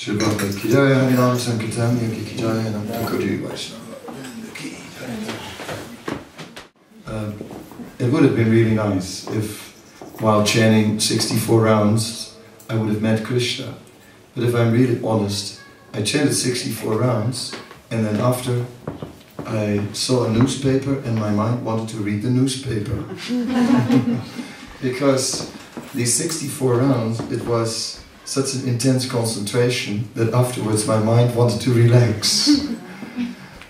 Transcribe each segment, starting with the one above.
It would have been really nice if, while chanting 64 rounds, I would have met Krishna. But if I'm really honest, I chanted 64 rounds, and then after I saw a newspaper and my mind wanted to read the newspaper. Because these 64 rounds, it was such an intense concentration that afterwards my mind wanted to relax.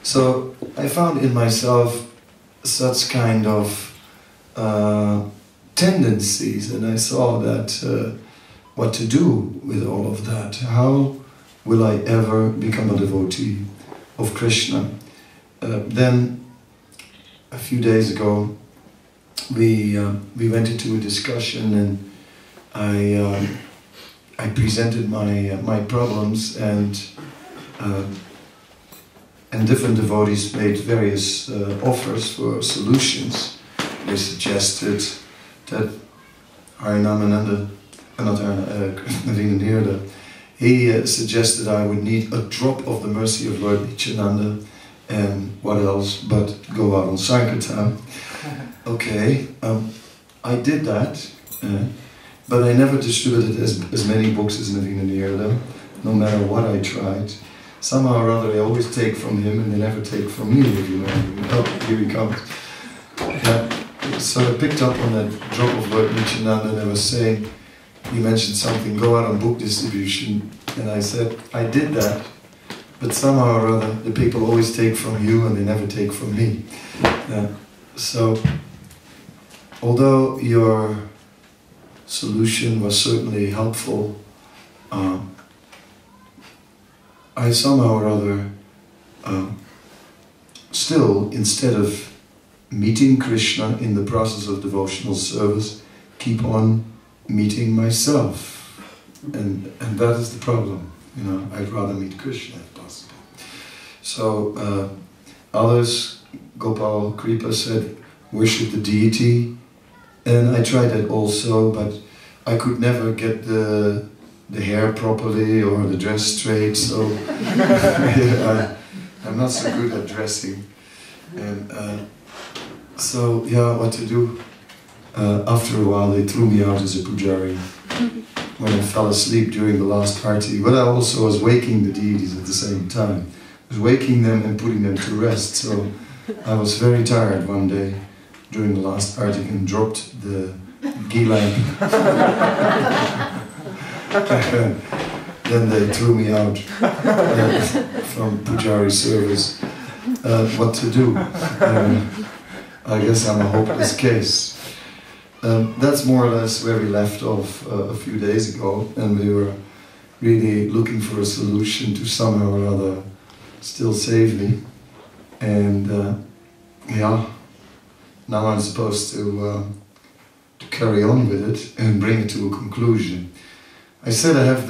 So I found in myself such kind of tendencies, and I saw that what to do with all of that. How will I ever become a devotee of Krishna? Then, a few days ago, we went into a discussion, and I presented my problems, and different devotees made various offers for solutions. They suggested that Arinamananda, not Krishna, he suggested I would need a drop of the mercy of Lord Nityananda, and what else but go out on Sankirtan. Okay, I did that, but I never distributed as many books as Navina Nirda, no matter what I tried. Somehow or other I always take from him and they never take from me, if you know. Oh, here he comes. So I picked up on that drop of Lord Nityananda, and I was saying, he mentioned something, go out on book distribution, and I said, I did that, but somehow or other the people always take from you and they never take from me. So, although your solution was certainly helpful, I somehow or other still, instead of meeting Krishna in the process of devotional service, keep on meeting myself. And that is the problem. You know, I'd rather meet Krishna if possible. So others, Gopal Kripa said, worship the deity. And I tried that also, but I could never get the hair properly or the dress straight, so I'm not so good at dressing. And so, yeah, what to do? After a while they threw me out as a pujari when I fell asleep during the last party, but I also was waking the deities at the same time. I was waking them and putting them to rest, so I was very tired one day during the last party and dropped the ghee lamp. Then they threw me out from pujari service. What to do? I guess I'm a hopeless case. That's more or less where we left off a few days ago, and we were really looking for a solution to somehow or other still save me. And yeah, now I'm supposed to carry on with it and bring it to a conclusion. I said I have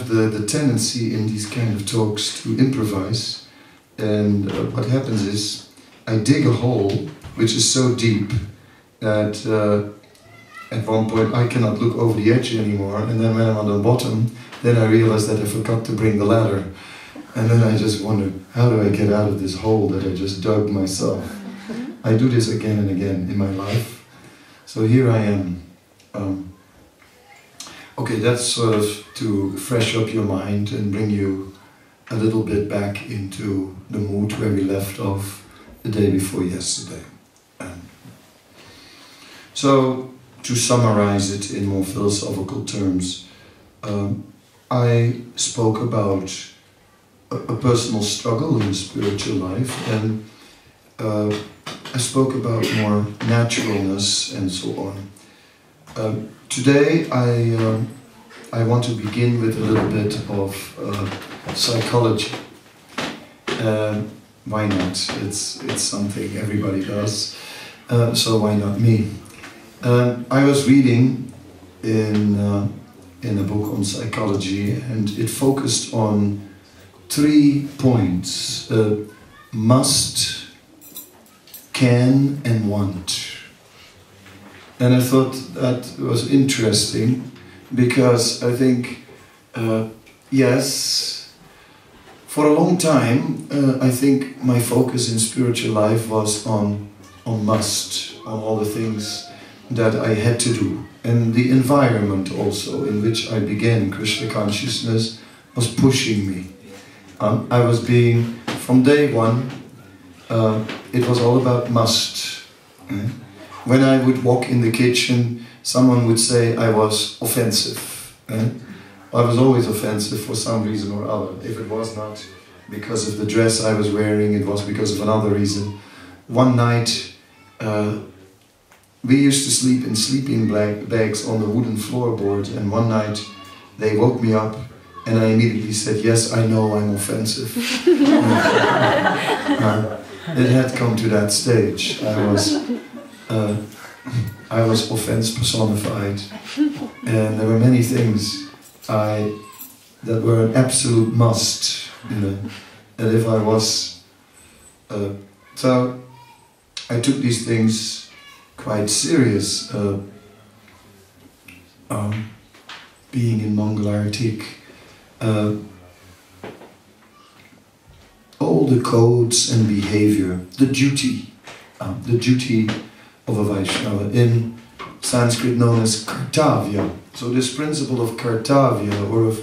the tendency in these kind of talks to improvise, and what happens is I dig a hole which is so deep that at one point I cannot look over the edge anymore, and then when I'm on the bottom, then I realize that I forgot to bring the ladder, and then I just wonder, how do I get out of this hole that I just dug myself? I do this again and again in my life, so here I am. Okay, that's sort of to fresh up your mind and bring you a little bit back into the mood where we left off the day before yesterday. So, to summarize it in more philosophical terms, I spoke about a personal struggle in spiritual life, and I spoke about more naturalness and so on. Today I want to begin with a little bit of psychology. Why not? It's something everybody does, so why not me? I was reading in a book on psychology, and it focused on 3 points: must, can, and want. And I thought that was interesting, because I think Yes, for a long time, I think my focus in spiritual life was on must, on all the things that I had to do. And the environment also in which I began Krishna consciousness was pushing me. I was being, from day one, it was all about must. When I would walk in the kitchen, someone would say I was offensive. I was always offensive for some reason or other. If it was not because of the dress I was wearing, it was because of another reason. One night, we used to sleep in sleeping bags on the wooden floorboard, and one night they woke me up and I immediately said, yes, I know I'm offensive. It had come to that stage. I was offense personified, and there were many things that were an absolute must, and if I was, so I took these things quite serious. Being in Mangalartik, all the codes and behavior, the duty of a Vaishnava, in Sanskrit known as kartavya. So this principle of kartavya, or of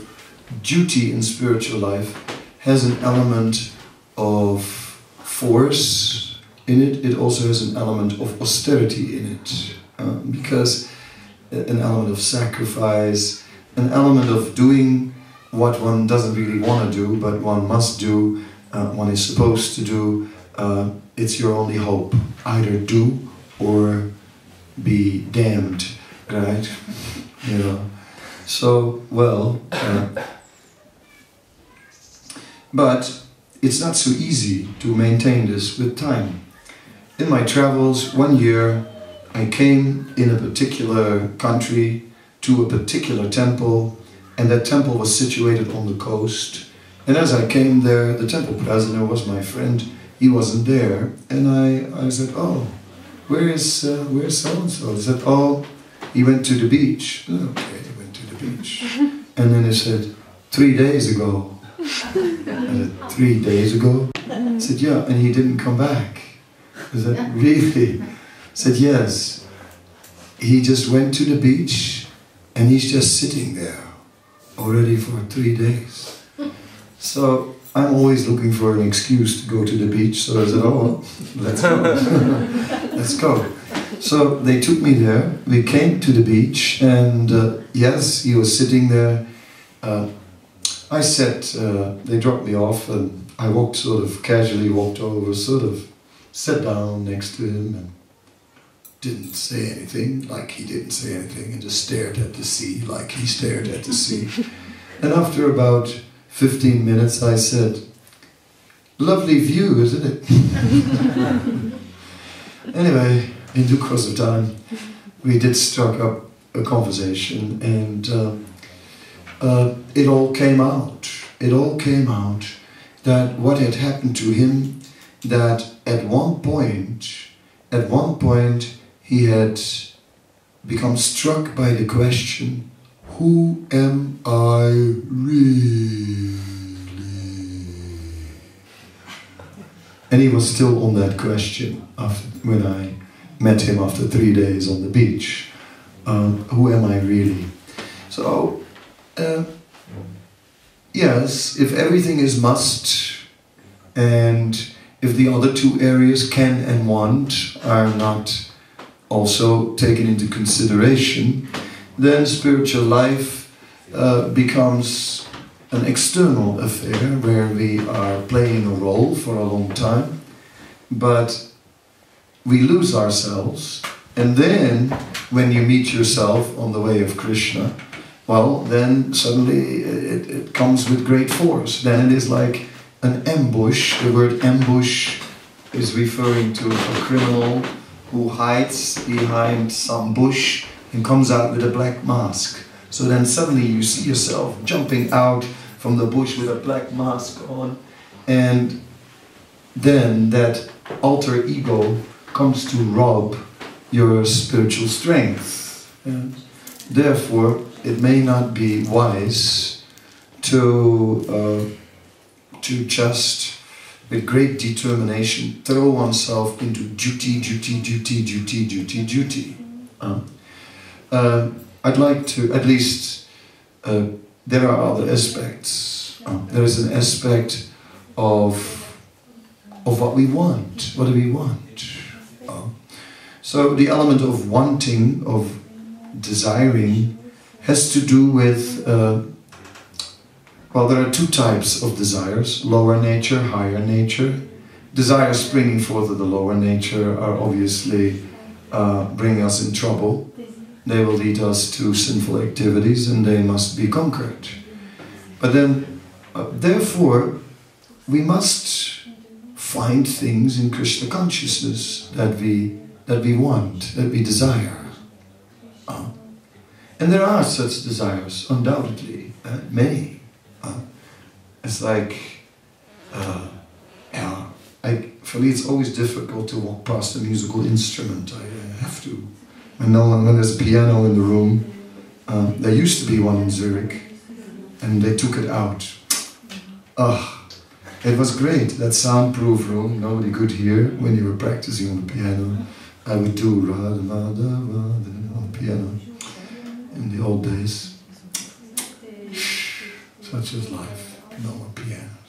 duty in spiritual life, has an element of force in it. It also has an element of austerity in it, because an element of sacrifice, an element of doing what one doesn't really want to do, but one must do, one is supposed to do. It's your only hope. Either do or be damned, right? So, well, but it's not so easy to maintain this with time. In my travels, one year, I came in a particular country to a particular temple, and that temple was situated on the coast. And as I came there, the temple president was my friend. He wasn't there, and I said, "Oh, where's so-and-so?" He said, "Oh, he went to the beach." Okay, he went to the beach. And then he said, 3 days ago. I said, 3 days ago? I said, yeah, and he didn't come back. I said, really? I said, yes. He just went to the beach, and he's just sitting there already for 3 days. So I'm always looking for an excuse to go to the beach, so I said, oh, well, let's go. Let's go. So they took me there, we came to the beach, and yes, he was sitting there. I said, they dropped me off, and I casually walked over, sat down next to him, and didn't say anything, like he didn't say anything, and just stared at the sea, like he stared at the sea. And after about 15 minutes I said, lovely view, isn't it? Anyway, in due course of time, we did struck up a conversation, and it all came out. It all came out that what had happened to him, that at one point, he had become struck by the question, who am I really? And he was still on that question when I met him after 3 days on the beach. Who am I really? So, yes, if everything is must, and if the other two areas, can and want, are not also taken into consideration, then spiritual life becomes an external affair where we are playing a role for a long time, but we lose ourselves, and then when you meet yourself on the way of Krishna, well, then suddenly it comes with great force. Then it is like an ambush. The word ambush is referring to a criminal who hides behind some bush and comes out with a black mask. So then suddenly you see yourself jumping out from the bush with a black mask on, and then that alter ego comes to rob your spiritual strength. And therefore, it may not be wise to just, with great determination, throw oneself into duty, duty, duty, duty, duty, duty. I'd like to, at least, there are other aspects. There is an aspect of what we want. What do we want? So the element of wanting, of desiring, has to do with, well, there are two types of desires, lower nature, higher nature. Desires springing forth of the lower nature are obviously bringing us in trouble. They will lead us to sinful activities and they must be conquered. But then, therefore, we must find things in Krishna consciousness that we want, that we desire. And there are such desires, undoubtedly, many. It's like, for me it's always difficult to walk past a musical instrument. I have to. When there's a piano in the room, there used to be one in Zurich, and they took it out. It was great, that soundproof room, nobody could hear when you were practicing on the piano. I would do Radha Radha Radha on the piano in the old days. Such is life, no more pianos.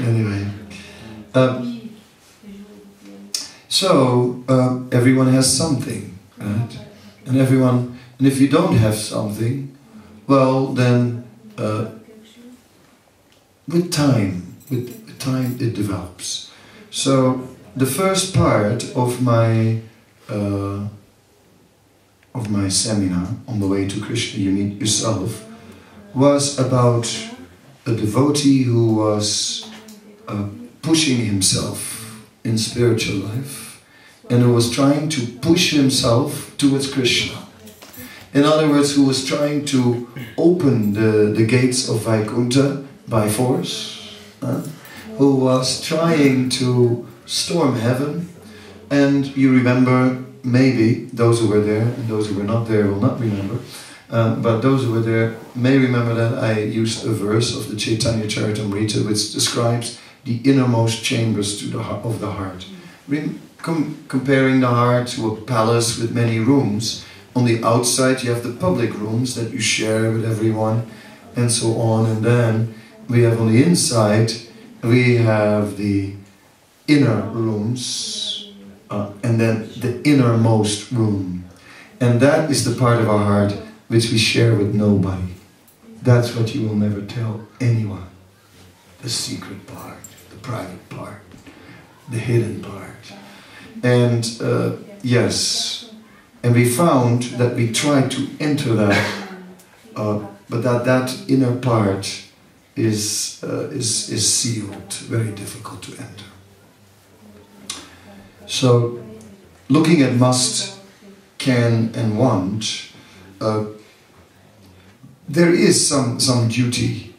Anyway, so everyone has something, right? And if you don't have something, well then, with time it develops. So the first part of my seminar, On the Way to Krishna, You Meet Yourself, was about a devotee who was pushing himself in spiritual life and who was trying to push himself towards Krishna. In other words, who was trying to open the gates of Vaikuntha by force, who was trying to storm heaven. And you remember, maybe, those who were there and those who were not there will not remember, but those who were there may remember that I used a verse of the Chaitanya Charitamrita which describes the innermost chambers of the heart. Comparing the heart to a palace with many rooms. On the outside you have the public rooms that you share with everyone and so on, and then we have on the inside, we have the inner rooms, and then the innermost room. And that is the part of our heart which we share with nobody. That's what you will never tell anyone. The secret part, the private part, the hidden part. And yes, and we found that we tried to enter that, but that inner part is sealed, very difficult to enter. So, looking at must, can and want, there is some duty.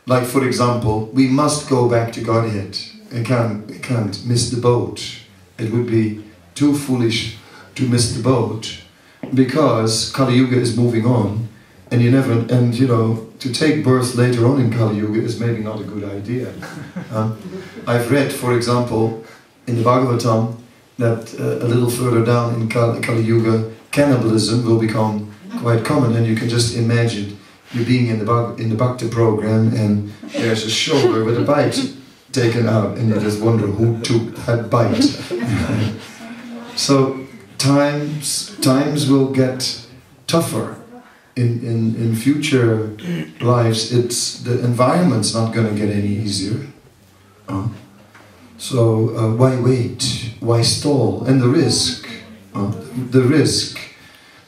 Like for example, we must go back to Godhead. We can't miss the boat. It would be too foolish to miss the boat, because Kali Yuga is moving on, and you know, to take birth later on in Kali Yuga is maybe not a good idea. I've read, for example, in the Bhagavatam, that a little further down in Kali Yuga, cannibalism will become quite common, and you can just imagine you being in the Bhakti program and there's a shoulder with a bite taken out, and you just wonder who took that bite. So times will get tougher in future lives. The environment's not going to get any easier. So why wait? Why stall? And the risk. The risk.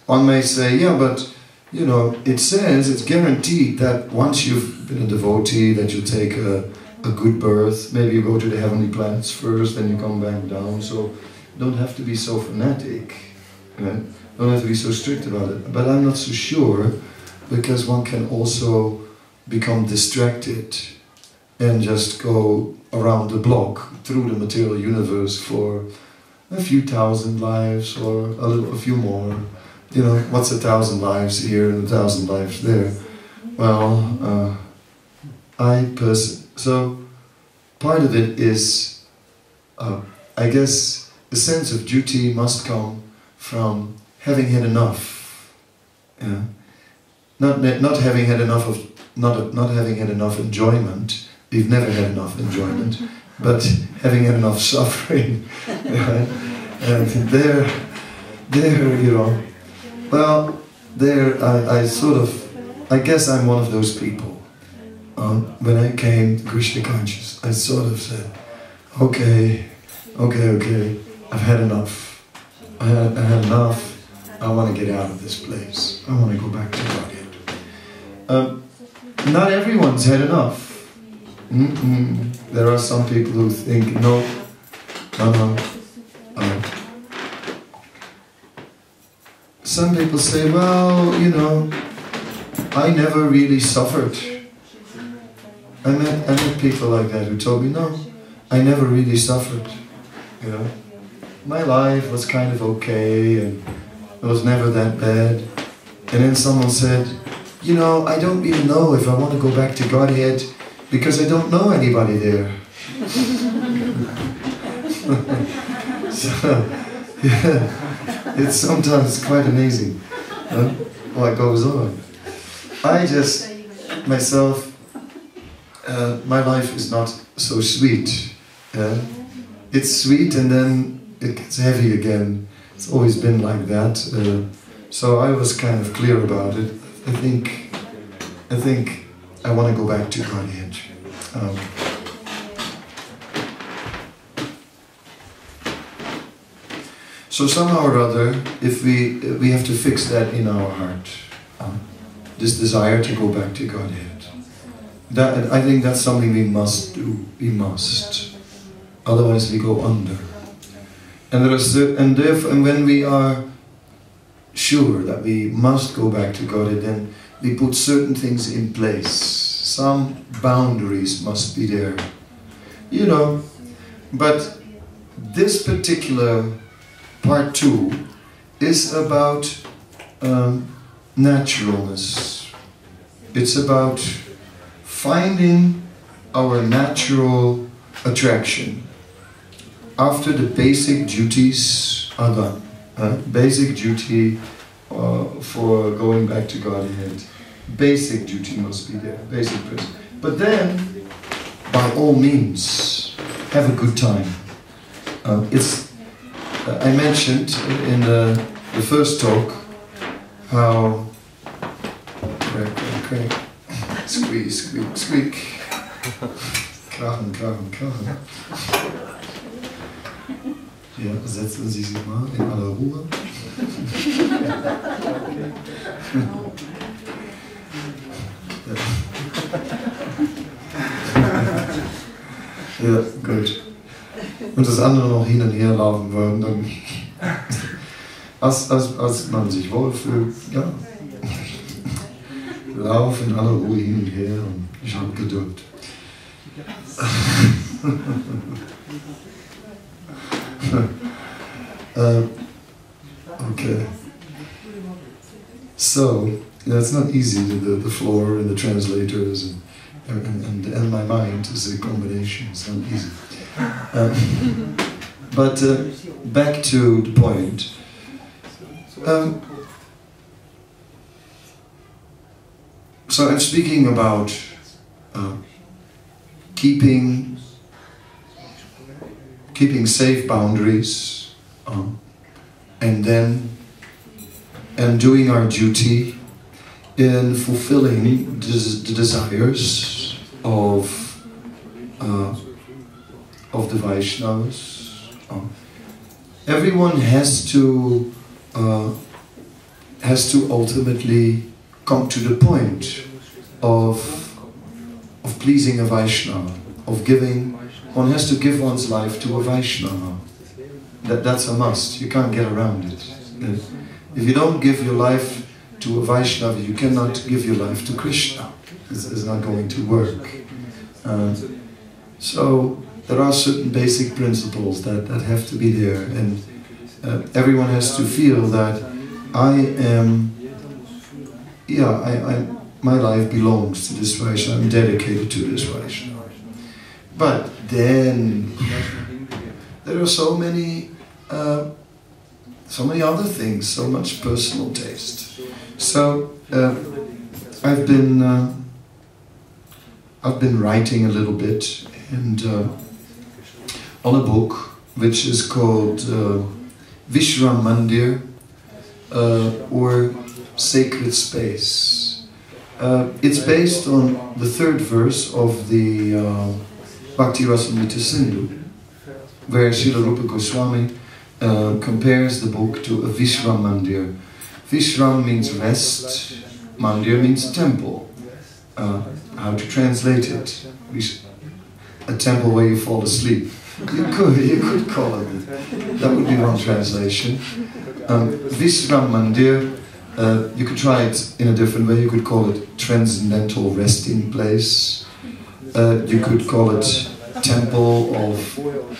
One may say, yeah, but you know, it says, it's guaranteed that once you've been a devotee, that you take a good birth. Maybe you go to the heavenly planets first, then you come back down. So don't have to be so fanatic. Right? Don't have to be so strict about it. But I'm not so sure, because one can also become distracted and just go around the block through the material universe for a few thousand lives or a few more. you know, what's 1,000 lives here and 1,000 lives there? Well, so part of it is, I guess, the sense of duty must come from having had enough. Yeah? Not having had enough of not having had enough enjoyment. We've never had enough enjoyment, but having had enough suffering. Right? And there, you know. Well, there I guess I'm one of those people. When I came to Krishna conscious, I sort of said, okay, I've had enough. I had enough. I want to get out of this place. I want to go back to Godhead. Not everyone's had enough. There are some people who think, no. Some people say, well, you know, I never really suffered. I met people like that who told me, no, I never really suffered. You know, my life was kind of okay and it was never that bad. And then someone said, you know, I don't really know if I want to go back to Godhead because I don't know anybody there. So, yeah, it's sometimes quite amazing what goes on. I just, myself, my life is not so sweet. It's sweet and then it gets heavy again. It's always been like that. So I was kind of clear about it. I think I want to go back to Godhead. So somehow or other, if we have to fix that in our heart, this desire to go back to Godhead. I think that's something we must do. We must. Otherwise we go under. And when we are sure that we must go back to Godhead, then we put certain things in place. Some boundaries must be there. You know, but this particular part 2 is about naturalness. It's about finding our natural attraction after the basic duties are done. Basic duty for going back to Godhead. Basic duty must be there, basic principle. But then, by all means, have a good time. I mentioned in the first talk how crack, squeak, krachen. Ja, setzen Sie sich mal in aller Ruhe. Ja, gut. Und das andere noch hin und her laufen würden, dann als man sich wohlfühlt, ja. Lauf in aller Ruhe hin und her und ich habe Geduld. Okay. So, it's not easy, the floor and the translators and my mind is a combination, it's not easy. But back to the point. So I'm speaking about keeping safe boundaries, and doing our duty in fulfilling the desires of the Vaishnavas. Everyone has to ultimately come to the point of pleasing a Vaishnava, of giving. One has to give one's life to a Vaishnava. That's a must. You can't get around it. If you don't give your life to a Vaishnava, you cannot give your life to Krishna. It's not going to work. So there are certain basic principles that have to be there, and everyone has to feel that I am, yeah, my life belongs to this Vaishnava. I'm dedicated to this Vaishnava. But then there are so many other things, so much personal taste. So I've been writing a little bit, and on a book which is called Vishram Mandir, or Sacred Space. It's based on the third verse of the Bhakti Rasamrita Sindhu, where Srila Rupa Goswami compares the book to a Vishram Mandir. Vishram means rest, Mandir means temple. How to translate it? A temple where you fall asleep. You could call it. That would be one translation. Vishram Mandir, you could try it in a different way. You could call it transcendental resting place. You could call it temple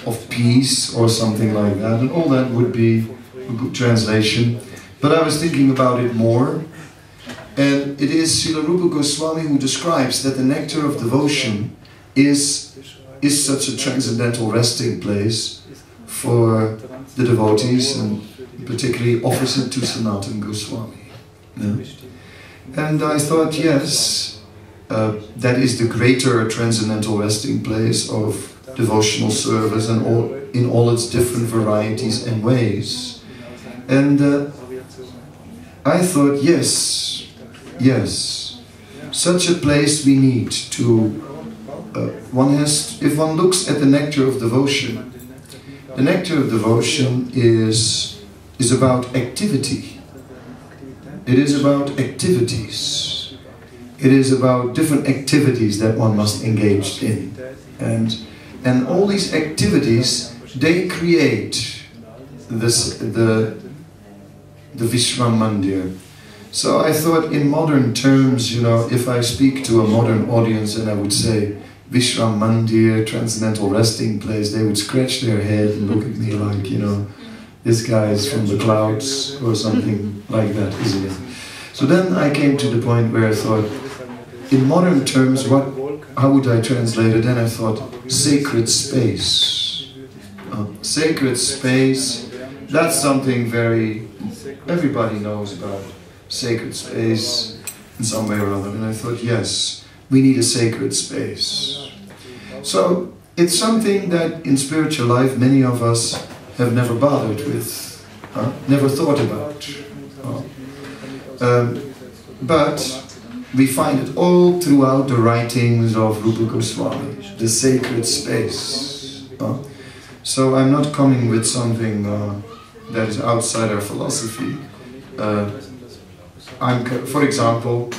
of peace or something like that. And all that would be a good translation. But I was thinking about it more. And it is Srila Rupa Goswami who describes that the nectar of devotion is such a transcendental resting place for the devotees, and particularly offers it to Sanatana Goswami. Yeah. And I thought, yes, that is the greater transcendental resting place of devotional service, and in all its different varieties and ways. And I thought, yes, such a place we need to. If one looks at the nectar of devotion, the nectar of devotion is about activity. It is about activities. It is about different activities that one must engage in, and all these activities, they create the Vishram Mandir. So I thought, in modern terms, you know, if I speak to a modern audience and I would say Vishram Mandir, transcendental resting place, they would scratch their head and look at me like, you know, this guy is from the clouds or something like that, isn't it? So then I came to the point where I thought, in modern terms, how would I translate it? Then I thought, sacred space. Sacred space, that's something everybody knows about sacred space in some way or other. And I thought, yes, we need a sacred space. So it's something that in spiritual life many of us have never bothered with, never thought about. But we find it all throughout the writings of Rupa Goswami, the sacred space. So I'm not coming with something that is outside our philosophy. For example,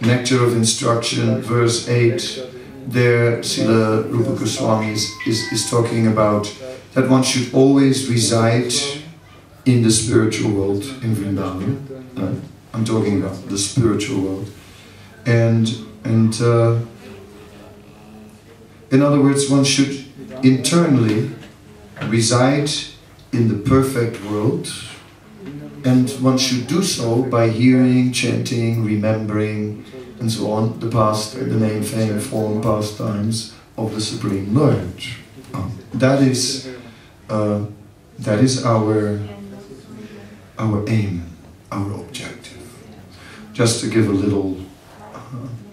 Nectar of Instruction, verse 8, there Srila Rupa Goswami is talking about that one should always reside in the spiritual world in Vrindavan. I'm talking about the spiritual world. And in other words, one should internally reside in the perfect world, and one should do so by hearing, chanting, remembering, and so on, the past, the name, fame, form, pastimes of the Supreme Lord. That is our aim, our objective. Just to give a little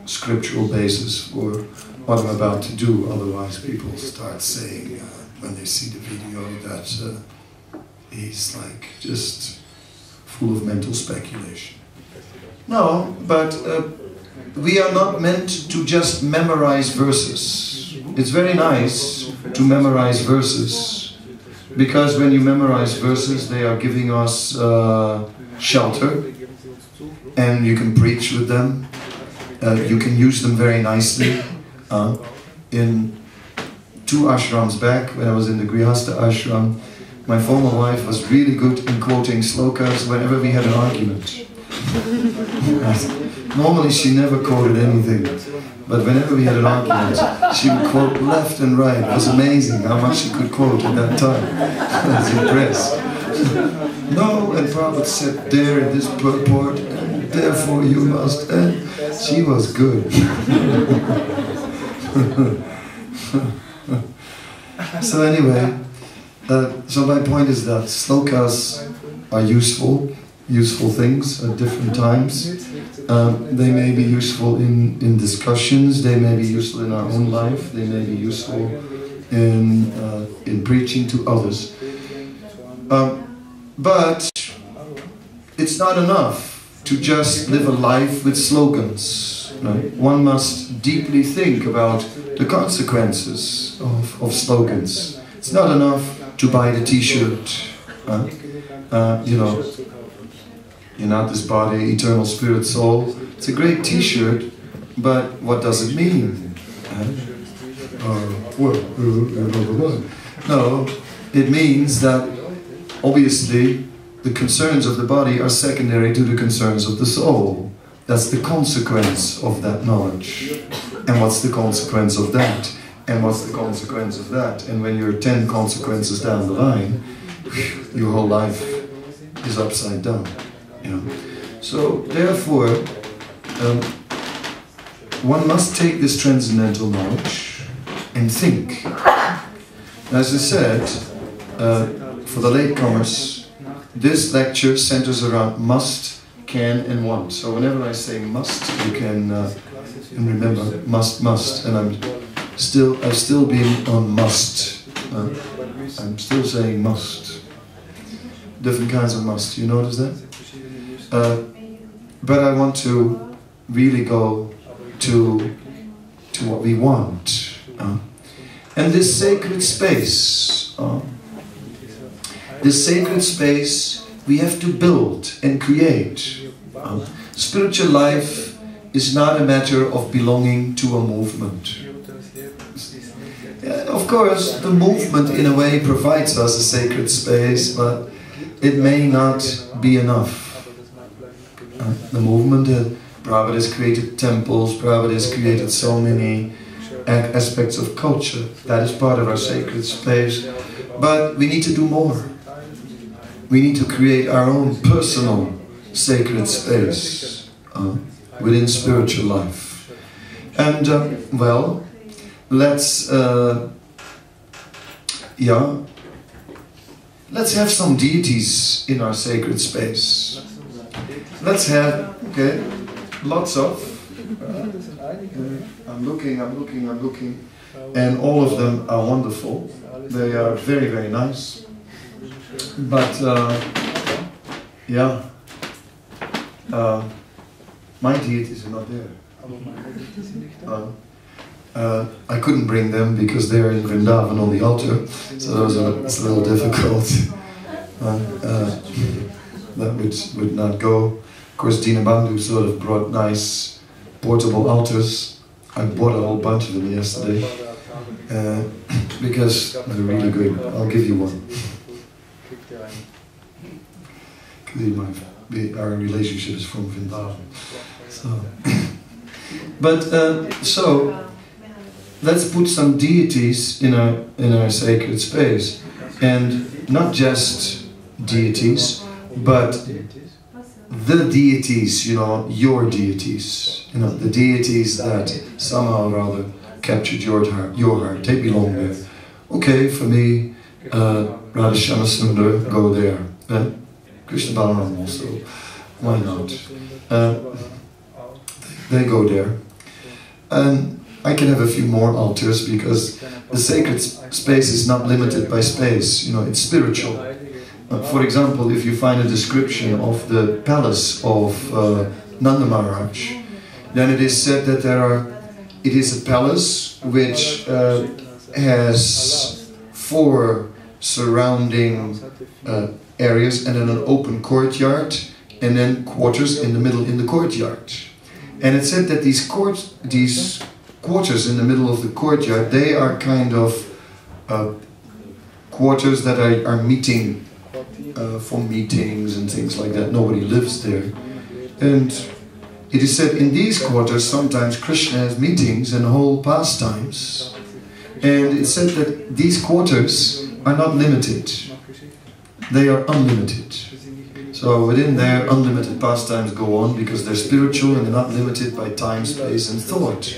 scriptural basis for what I'm about to do, otherwise people start saying when they see the video that he's like just full of mental speculation. No, but we are not meant to just memorize verses. It's very nice to memorize verses, because when you memorize verses, they are giving us shelter, and you can preach with them. You can use them very nicely. In 2 ashrams back, when I was in the Grihastha ashram, my former wife was really good in quoting slokas whenever we had an argument. Normally she never quoted anything, but whenever we had an argument, she would quote left and right. It was amazing how much she could quote at that time. I was impressed. No, and Prabhupada said there in this purport, and therefore you must, and she was good. So anyway, so my point is that slokas are useful things at different times. They may be useful in discussions, they may be useful in our own life, they may be useful in preaching to others. But it's not enough to just live a life with slogans. Right? One must deeply think about the consequences of slogans. It's not enough to buy the t-shirt, you know, you're not this body, eternal spirit, soul. It's a great t-shirt, but what does it mean? No, it means that obviously the concerns of the body are secondary to the concerns of the soul. That's the consequence of that knowledge. And what's the consequence of that? And what's the consequence of that? And when you're 10 consequences down the line, your whole life is upside down. You know? So therefore, one must take this transcendental knowledge and think. As I said, for the latecomers, this lecture centers around must, can and want. So whenever I say must, you can remember must, and I've still been on must. I'm still saying must. Different kinds of must. You notice that? But I want to really go to what we want. And this sacred space, we have to build and create. Spiritual life is not a matter of belonging to a movement. Of course, the movement in a way provides us a sacred space, but it may not be enough. The movement, Prabhupada has created temples, Prabhupada has created so many aspects of culture. That is part of our sacred space. But we need to do more. We need to create our own personal sacred space within spiritual life. And, well, let's have some deities in our sacred space. Let's have, okay, lots of, I'm looking, and all of them are wonderful. They are very, very nice. But, my deities are not there. I couldn't bring them because they're in Vrindavan on the altar, so it's a little difficult. That would not go. Of course, Dinabandhu sort of brought nice portable altars. I bought a whole bunch of them yesterday because they're really good. I'll give you one. Our relationship is from Vrindavan. So, but so let's put some deities in our sacred space, and not just deities, but the deities, you know, your deities, you know, the deities that somehow or other captured your heart, they belong there. Okay, for me, Radha Shama Sundar, go there. Krishna Balaram also, why not? They go there. And I can have a few more altars because the sacred space is not limited by space, you know, it's spiritual. For example, if you find a description of the palace of Nanda Maharaj, then it is said that it is a palace which has 4 surrounding areas and then an open courtyard and then quarters in the middle in the courtyard. And it said that these quarters in the middle of the courtyard, they are kind of quarters that are meeting for meetings and things like that. Nobody lives there. And it is said in these quarters sometimes Krishna has meetings and whole pastimes. And it said that these quarters are not limited. They are unlimited. So within there, unlimited pastimes go on because they're spiritual and they're not limited by time, space and thought.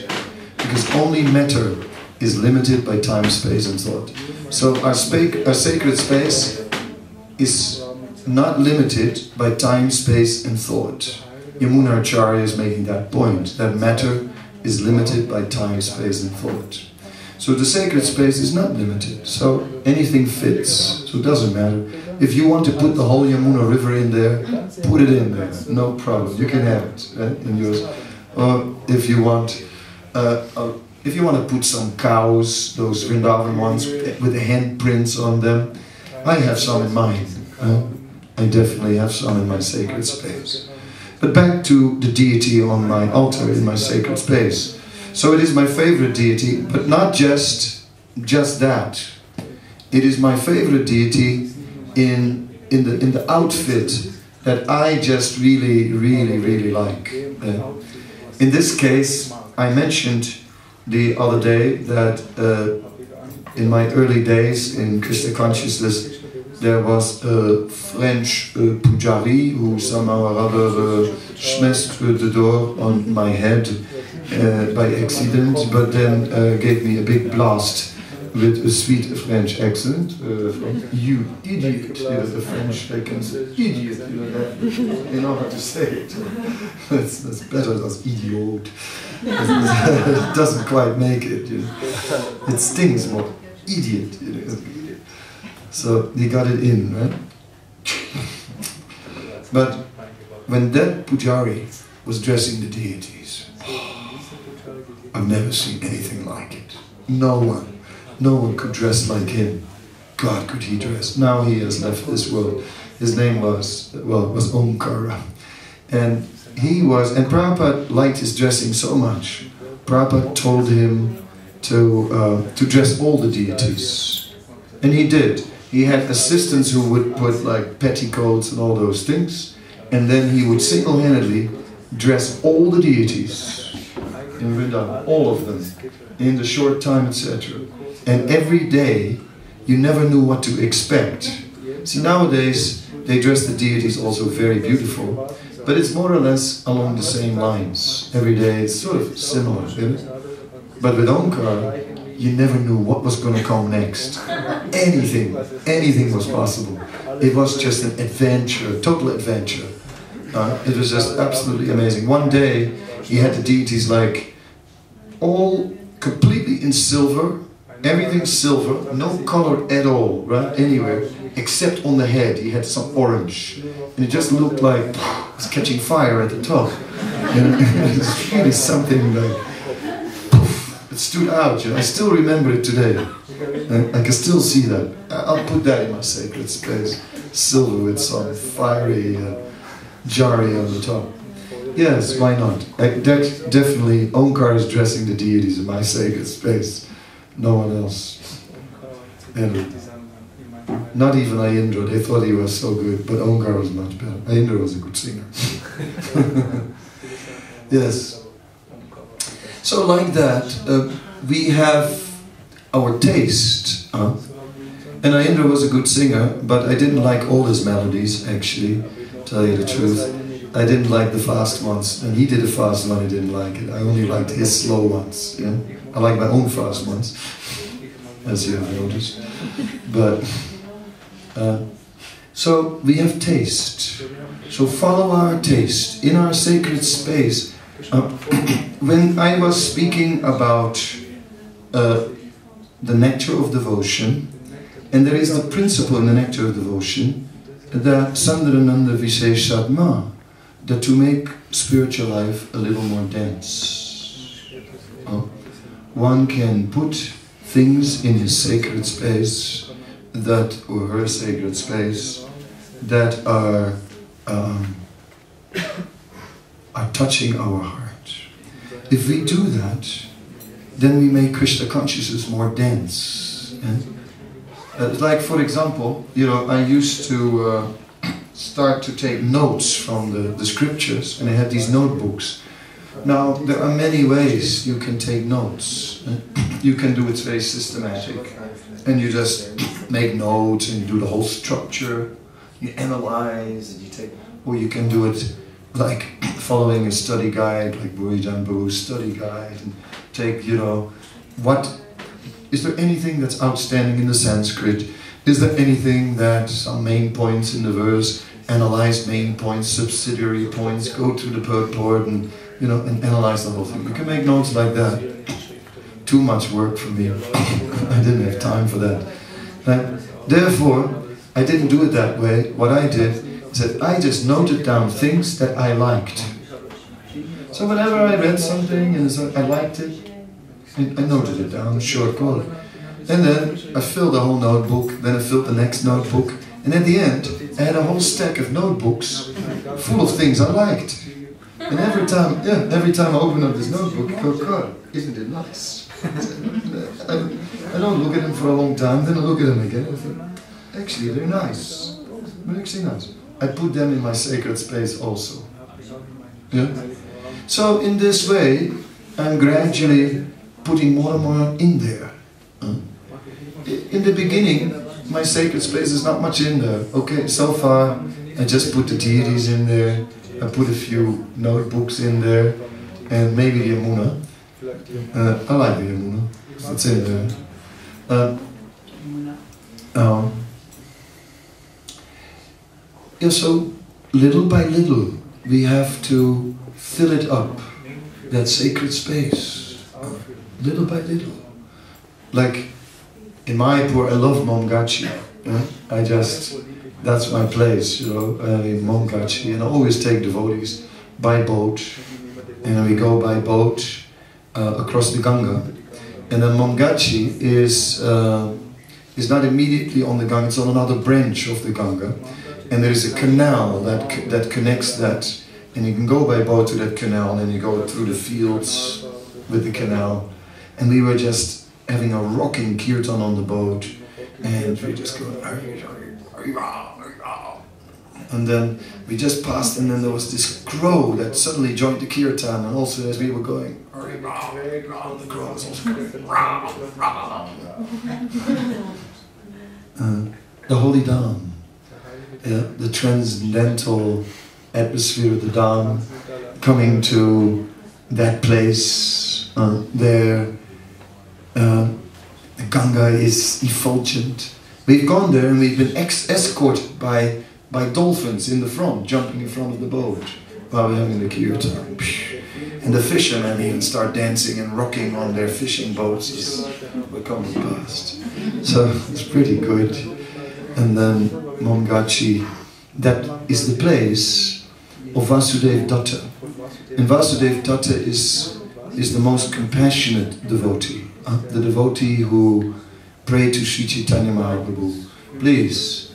Because only matter is limited by time, space and thought. So our sacred space is not limited by time, space and thought. Yamuna Acharya is making that point, that matter is limited by time, space and thought. So the sacred space is not limited, so anything fits, so it doesn't matter. If you want to put the whole Yamuna river in there, put it in there, no problem, you can have it in yours. Or if you want to put some cows, those Vrindavan ones with the handprints on them, I have some in mine. I definitely have some in my sacred space. But back to the deity on my altar in my sacred space. So it is my favorite deity, but not just that. It is my favorite deity in the outfit that I just really like. In this case, I mentioned the other day that in my early days in Krishna consciousness, there was a French pujari who somehow or other smashed the door on my head by accident, but then gave me a big blast with a sweet French accent. You idiot! The French, they can say idiot. They know how to say it. That's better than idiot. It doesn't quite make it. It stings more. Idiot. So he got it in, right? But when that pujari was dressing the deities, I've never seen anything like it. No one could dress like him. God, could he dress? Now he has left this world. His name was Omkara. And Prabhupada liked his dressing so much. Prabhupada told him to dress all the deities. And he did. He had assistants who would put like petticoats and all those things, and then he would single-handedly dress all the deities in Vrindavan, all of them, in the short time, etc. And every day, you never knew what to expect. See, nowadays, they dress the deities also very beautiful, but it's more or less along the same lines. Every day, it's sort of similar, isn't it? But with Omkar, you never knew what was going to come next. Anything was possible. It was just an adventure, total adventure. It was just absolutely amazing. One day, he had the deities like all completely in silver, everything silver, no color at all, right, anywhere, except on the head. He had some orange, and it just looked like it was catching fire at the top. And it was really something like, it stood out, I still remember it today. I can still see that. I'll put that in my sacred space. Silver with some fiery jari on the top. Yes, why not? Definitely, Omkar is dressing the deities in my sacred space. No one else. And not even Ayendra, they thought he was so good, but Omkar was much better. Ayendra was a good singer. Yes. So like that, we have our taste. And Ayendra was a good singer, but I didn't like all his melodies, actually, tell you the truth. I didn't like the fast ones, and he did a fast one, I didn't like it. I only liked his slow ones. Yeah? I like my own fast ones, as you have noticed. But, so we have taste. So follow our taste in our sacred space. When I was speaking about the nectar of devotion, and there is the principle in the nectar of devotion that Sandrananda Visheshatma, that to make spiritual life a little more dense. One can put things in his sacred space that, or her sacred space, that are touching our heart. If we do that, then we make Krishna consciousness more dense. Like, for example, I used to start to take notes from the scriptures, and I had these notebooks. Now, there are many ways you can take notes. You can do it very systematic, and you just make notes and you do the whole structure. you analyze, and you take, or you can do it like following a study guide, like Burijan Baru's study guide, and take, you know, what, is there anything that's outstanding in the Sanskrit? Is there anything that some main points in the verse, analyze main points, subsidiary points, go to the purport and, you know, and analyze the whole thing. You can make notes like that. Too much work for me. I didn't have time for that. Therefore, I didn't do it that way. What I did is that I just noted down things that I liked. So whenever I read something and I liked it, I noted it down, short quote. And then I filled the whole notebook, then I filled the next notebook, and at the end I had a whole stack of notebooks full of things I liked. And every time I open up this notebook, I go, God, isn't it nice? I don't look at them for a long time, then I look at them again and I think, actually they're nice. They're actually nice. I put them in my sacred space also. Yeah? So in this way, I'm gradually putting more and more in there. In the beginning, my sacred space is not much in there. Okay, so far I just put the deities in there, I put a few notebooks in there, and maybe the Yamuna. I like the Yamuna, it's in there. Yeah, so little by little we have to fill it up, that sacred space, little by little. Like in Mayapur, I love Momgachi. That's my place, you know, in Momgachi, and I always take devotees by boat, and we go by boat across the Ganga. And then Momgachi is not immediately on the Ganga, it's on another branch of the Ganga. And there is a canal that connects that, and you can go by boat to that canal, and you go through the fields with the canal. And we were just having a rocking kirtan on the boat, and we just go, and then we just passed, and then there was this crow that suddenly joined the kirtan, and also as we were going, the crow was also going, the holy Dham, the transcendental atmosphere of the Dham, coming to that place, there. The Ganga is effulgent. We've gone there and we've been escorted by dolphins in the front, jumping in front of the boat while we're having the kirtan. And the fishermen even start dancing and rocking on their fishing boats as we're coming past. So it's pretty good. And then Momgachi, that is the place of Vasudev Datta. And Vasudev Datta is the most compassionate devotee. The devotee who prayed to Sri Chaitanya Mahaprabhu, please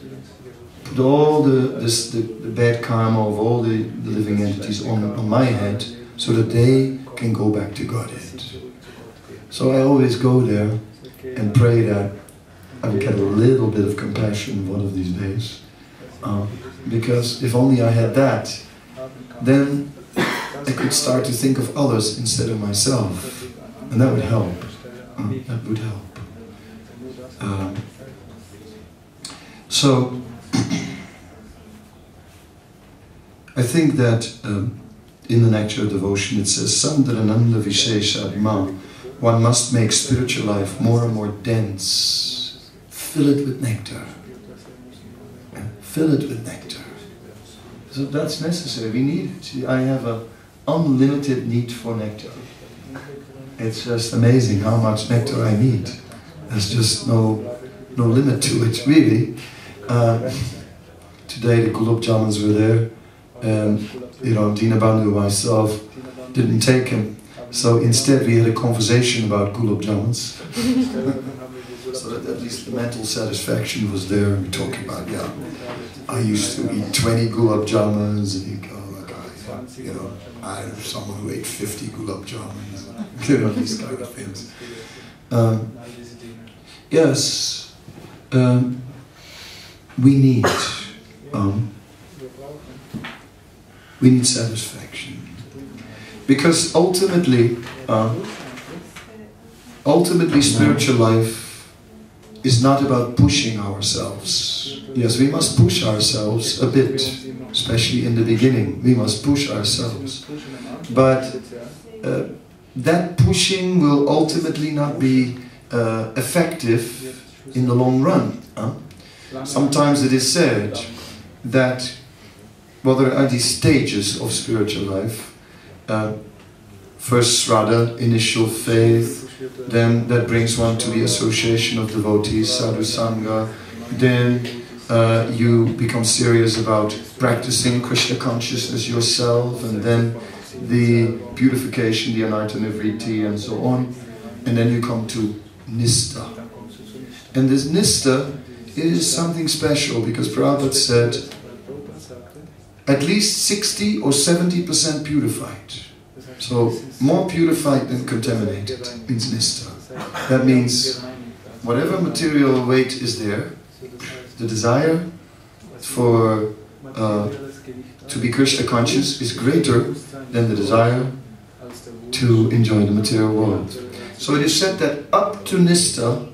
put all the bad karma of all the living entities on my head so that they can go back to Godhead. So I always go there and pray that I will get a little bit of compassion one of these days. Because if only I had that, then I could start to think of others instead of myself, and that would help. That would help. So, I think that in the Nectar of Devotion it says, Sandrananda Visheshadma, one must make spiritual life more and more dense. Fill it with nectar. Fill it with nectar. So that's necessary, we need it. I have an unlimited need for nectar. It's just amazing how much nectar I need. There's just no limit to it, really. Today the gulab jamuns were there, and you know, Dinabandhu and myself didn't take them. So instead we had a conversation about gulab jamuns. So that at least the mental satisfaction was there. We're talking about, yeah, I used to eat 20 gulab jamuns, and you go, you know, I'm someone who ate 50 gulab jamuns, you know, these kind of things. Yes, we need satisfaction, because ultimately spiritual life is not about pushing ourselves. Yes, we must push ourselves a bit, especially in the beginning. We must push ourselves. But that pushing will ultimately not be effective in the long run. Sometimes it is said that, well, there are these stages of spiritual life. First, Shraddha, initial faith, then that brings one to the association of devotees, sadhu sangha, then you become serious about practicing Krishna consciousness yourself, and then the purification, the anartha nivriti, and so on, and then you come to nistha. And this nistha is something special, because Prabhupada said at least 60 or 70% purified. So more purified than contaminated means nistha. That means whatever material weight is there, the desire for to be Krishna conscious is greater than the desire to enjoy the material world. So it is said that up to nistha,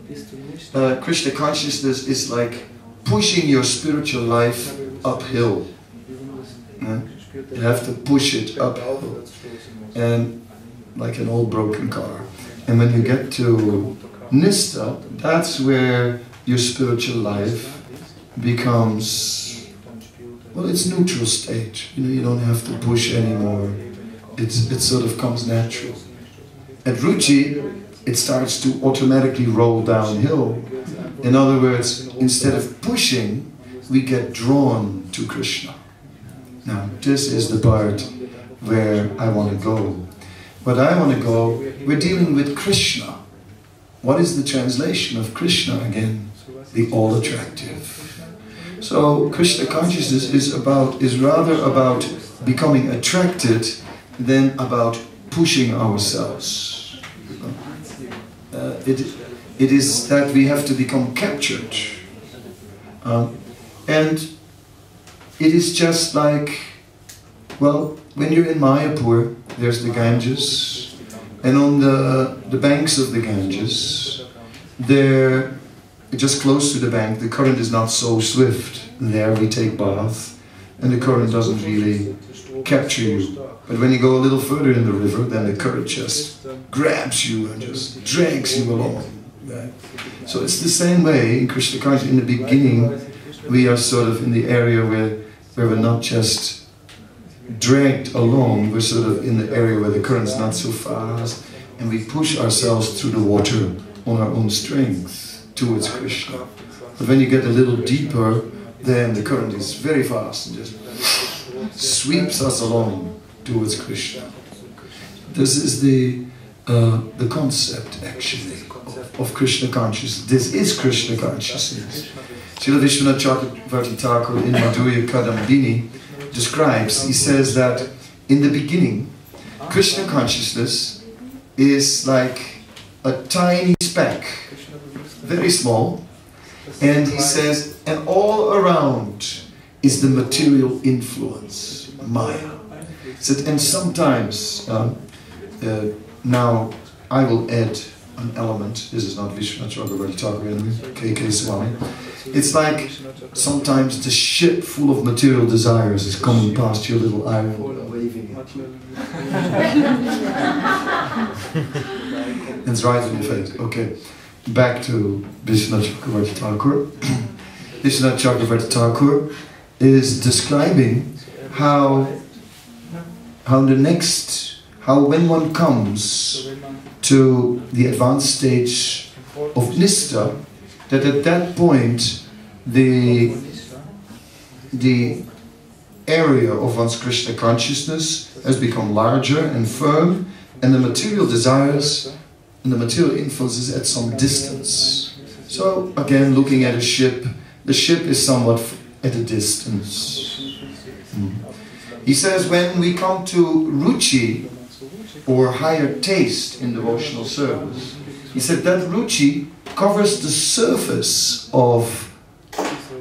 Krishna consciousness is like pushing your spiritual life uphill. You have to push it uphill, and like an old broken car. And when you get to nistha, that's where your spiritual life becomes, well, it's neutral state. You know, you don't have to push anymore. It sort of comes natural. At ruchi, it starts to automatically roll downhill. In other words, instead of pushing, we get drawn to Krishna. Now, this is the part where I want to go. But I want to go, we're dealing with Krishna. What is the translation of Krishna again? The all-attractive. So Krishna consciousness is rather about becoming attracted than about pushing ourselves. It is that we have to become captured. And it is just like, well, when you're in Mayapur, there's the Ganges, and on the banks of the Ganges, there, just close to the bank, the current is not so swift. There we take bath, and the current doesn't really capture you. But when you go a little further in the river, then the current just grabs you and just drags you along. Right? So it's the same way in Krishna consciousness. In the beginning, we are sort of in the area where we're not just dragged along, we're sort of in the area where the current's not so fast, and we push ourselves through the water on our own strength towards Krishna. But when you get a little deeper, then the current is very fast and just sweeps us along towards Krishna. This is the concept, actually, of Krishna consciousness. This is Krishna consciousness. Srila Vishwanath Chakravarti Thakur in Madhurya Kadambini describes, he says that in the beginning, Krishna consciousness is like a tiny speck, very small, and he says, and all around is the material influence, Maya. He said, and sometimes, now I will add an element, this is not Vishwanath Chakravarti Thakur, K.K. Swami. It's like sometimes the ship full of material desires is coming past your little island and waving at you. It's right in your face. Okay, back to Vishwanath Chakravarti Thakur. Vishwanath Chakravarti Thakur is describing how when one comes to the advanced stage of nistha, that at that point the area of one's Krishna consciousness has become larger and firm, and the material desires and the material influence is at some distance. So again, looking at a ship, the ship is somewhat at a distance. He says when we come to ruchi, or higher taste in devotional service, he said that ruchi covers the surface of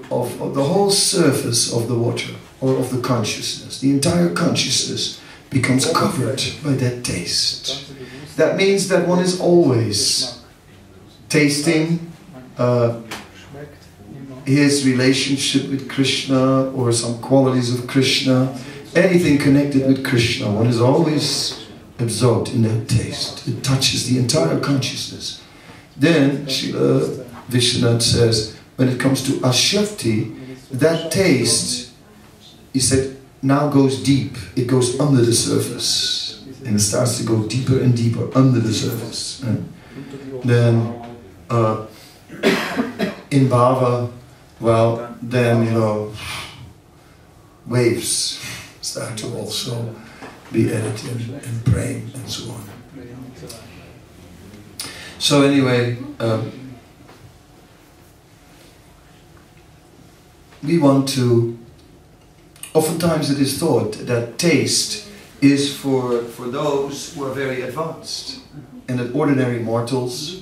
the whole surface of the water, or of the consciousness. The entire consciousness becomes covered by that taste. That means that one is always tasting his relationship with Krishna or some qualities of Krishna, anything connected with Krishna, one is always absorbed in that taste. It touches the entire consciousness. Then Srila Vishwanath says, when it comes to Ashakti, that taste, he said, now goes deep. It goes under the surface. And it starts to go deeper and deeper under the surface. Then in Bhava, well, then, you know, waves start to also be added in praying and so on. So anyway, we want to, oftentimes it is thought that taste is for those who are very advanced, and that ordinary mortals,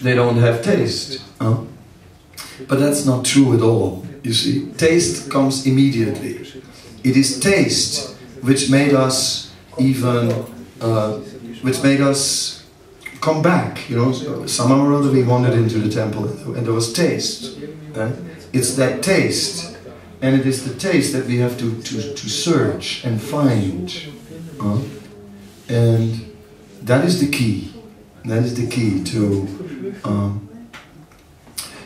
they don't have taste. But that's not true at all, you see. Taste comes immediately. It is taste which made us even, which made us come back, you know. Somehow or other we wandered into the temple and there was taste. Right? It's that taste, and it is the taste that we have to search and find. And that is the key. That is the key to...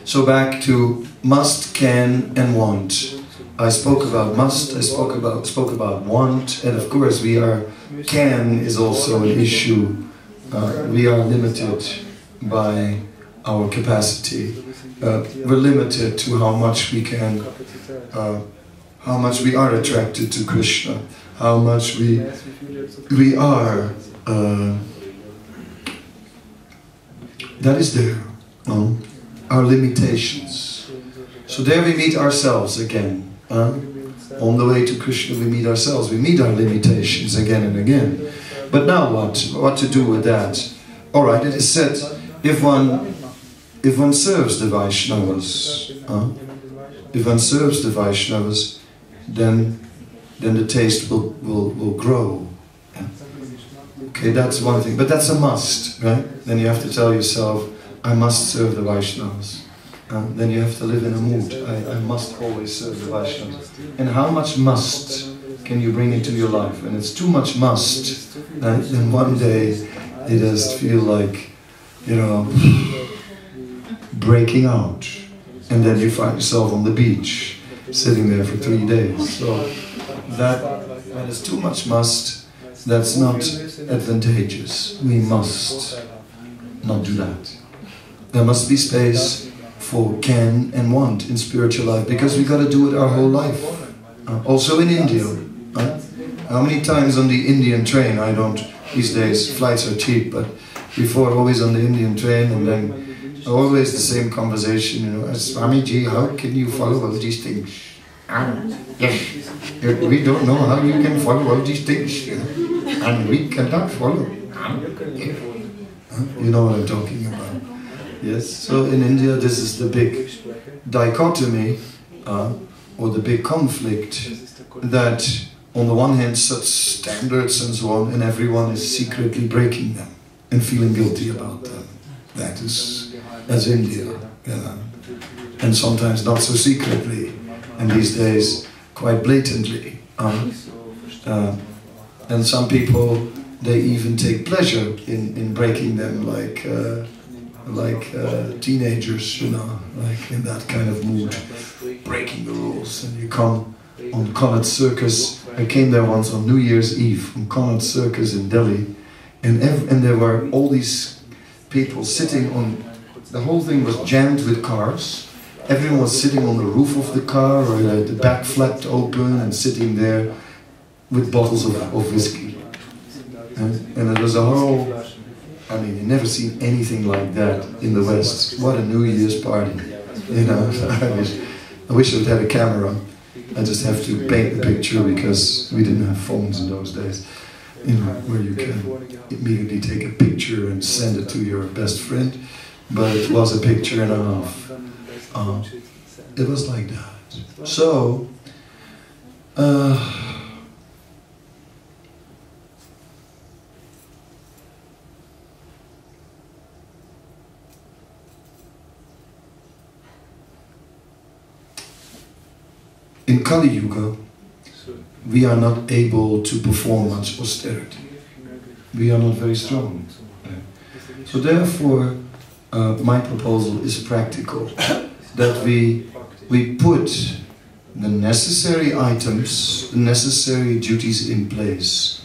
so back to must, can and want. I spoke about must, I spoke about want, and of course can is also an issue. We are limited by our capacity. We're limited to how much we can, how much we are attracted to Krishna, how much we are, that is there, our limitations. So there we meet ourselves again. On the way to Krishna we meet ourselves, we meet our limitations again and again. But now what? What to do with that? Alright, it is said, if one serves the Vaishnavas, then the taste will grow. Yeah. Okay, that's one thing, but that's a must, right? Then you have to tell yourself, I must serve the Vaishnavas. Then you have to live in a mood. I must always serve the Vaishnavas. And how much must can you bring into your life? When it's too much must, then one day it does feel like, you know, breaking out. And then you find yourself on the beach, sitting there for 3 days. So that when it's too much must, that's not advantageous. We must not do that. There must be space for can and want in spiritual life, because we got to do it our whole life. Also in India. How many times on the Indian train, these days flights are cheap, but before always on the Indian train, and then always the same conversation, you know, Swamiji, how can you follow all these things? Yes, we don't know how you can follow all these things, you know? And we cannot follow. You know what I'm talking about. Yes, so in India this is the big dichotomy, or the big conflict, that on the one hand such standards and so on, and everyone is secretly breaking them and feeling guilty about them. That's India, you know. And sometimes not so secretly, and these days quite blatantly. And some people, they even take pleasure in breaking them, like teenagers, you know, like in that kind of mood, breaking the rules. And you come on Connaught Circus. I came there once on New Year's Eve from Connaught Circus in Delhi, and there were all these people sitting on, the whole thing was jammed with cars. Everyone was sitting on the roof of the car, or the back flapped open, and sitting there with bottles of whiskey. And it was a whole, I mean, you've never seen anything like that in the West. What a New Year's party, you know. I wish I would have a camera. I just have to paint the picture, because we didn't have phones in those days, you know, where you can immediately take a picture and send it to your best friend. But it was a picture and a half. It was like that. So, in Kali Yuga, we are not able to perform much austerity. We are not very strong. So therefore, my proposal is practical, that we put the necessary items, the necessary duties in place,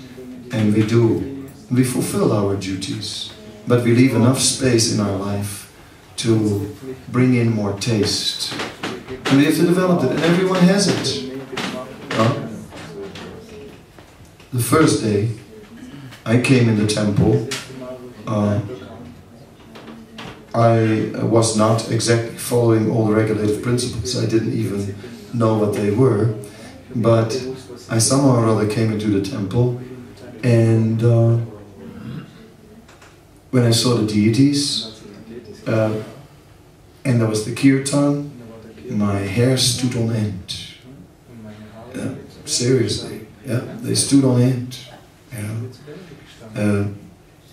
and we fulfill our duties, but we leave enough space in our life to bring in more taste. And we have to develop it, and everyone has it. The first day I came in the temple, I was not exactly following all the regulative principles. I didn't even know what they were, but I somehow or other came into the temple, and when I saw the deities, and there was the kirtan, my hair stood on end. Yeah, seriously, yeah, they stood on end.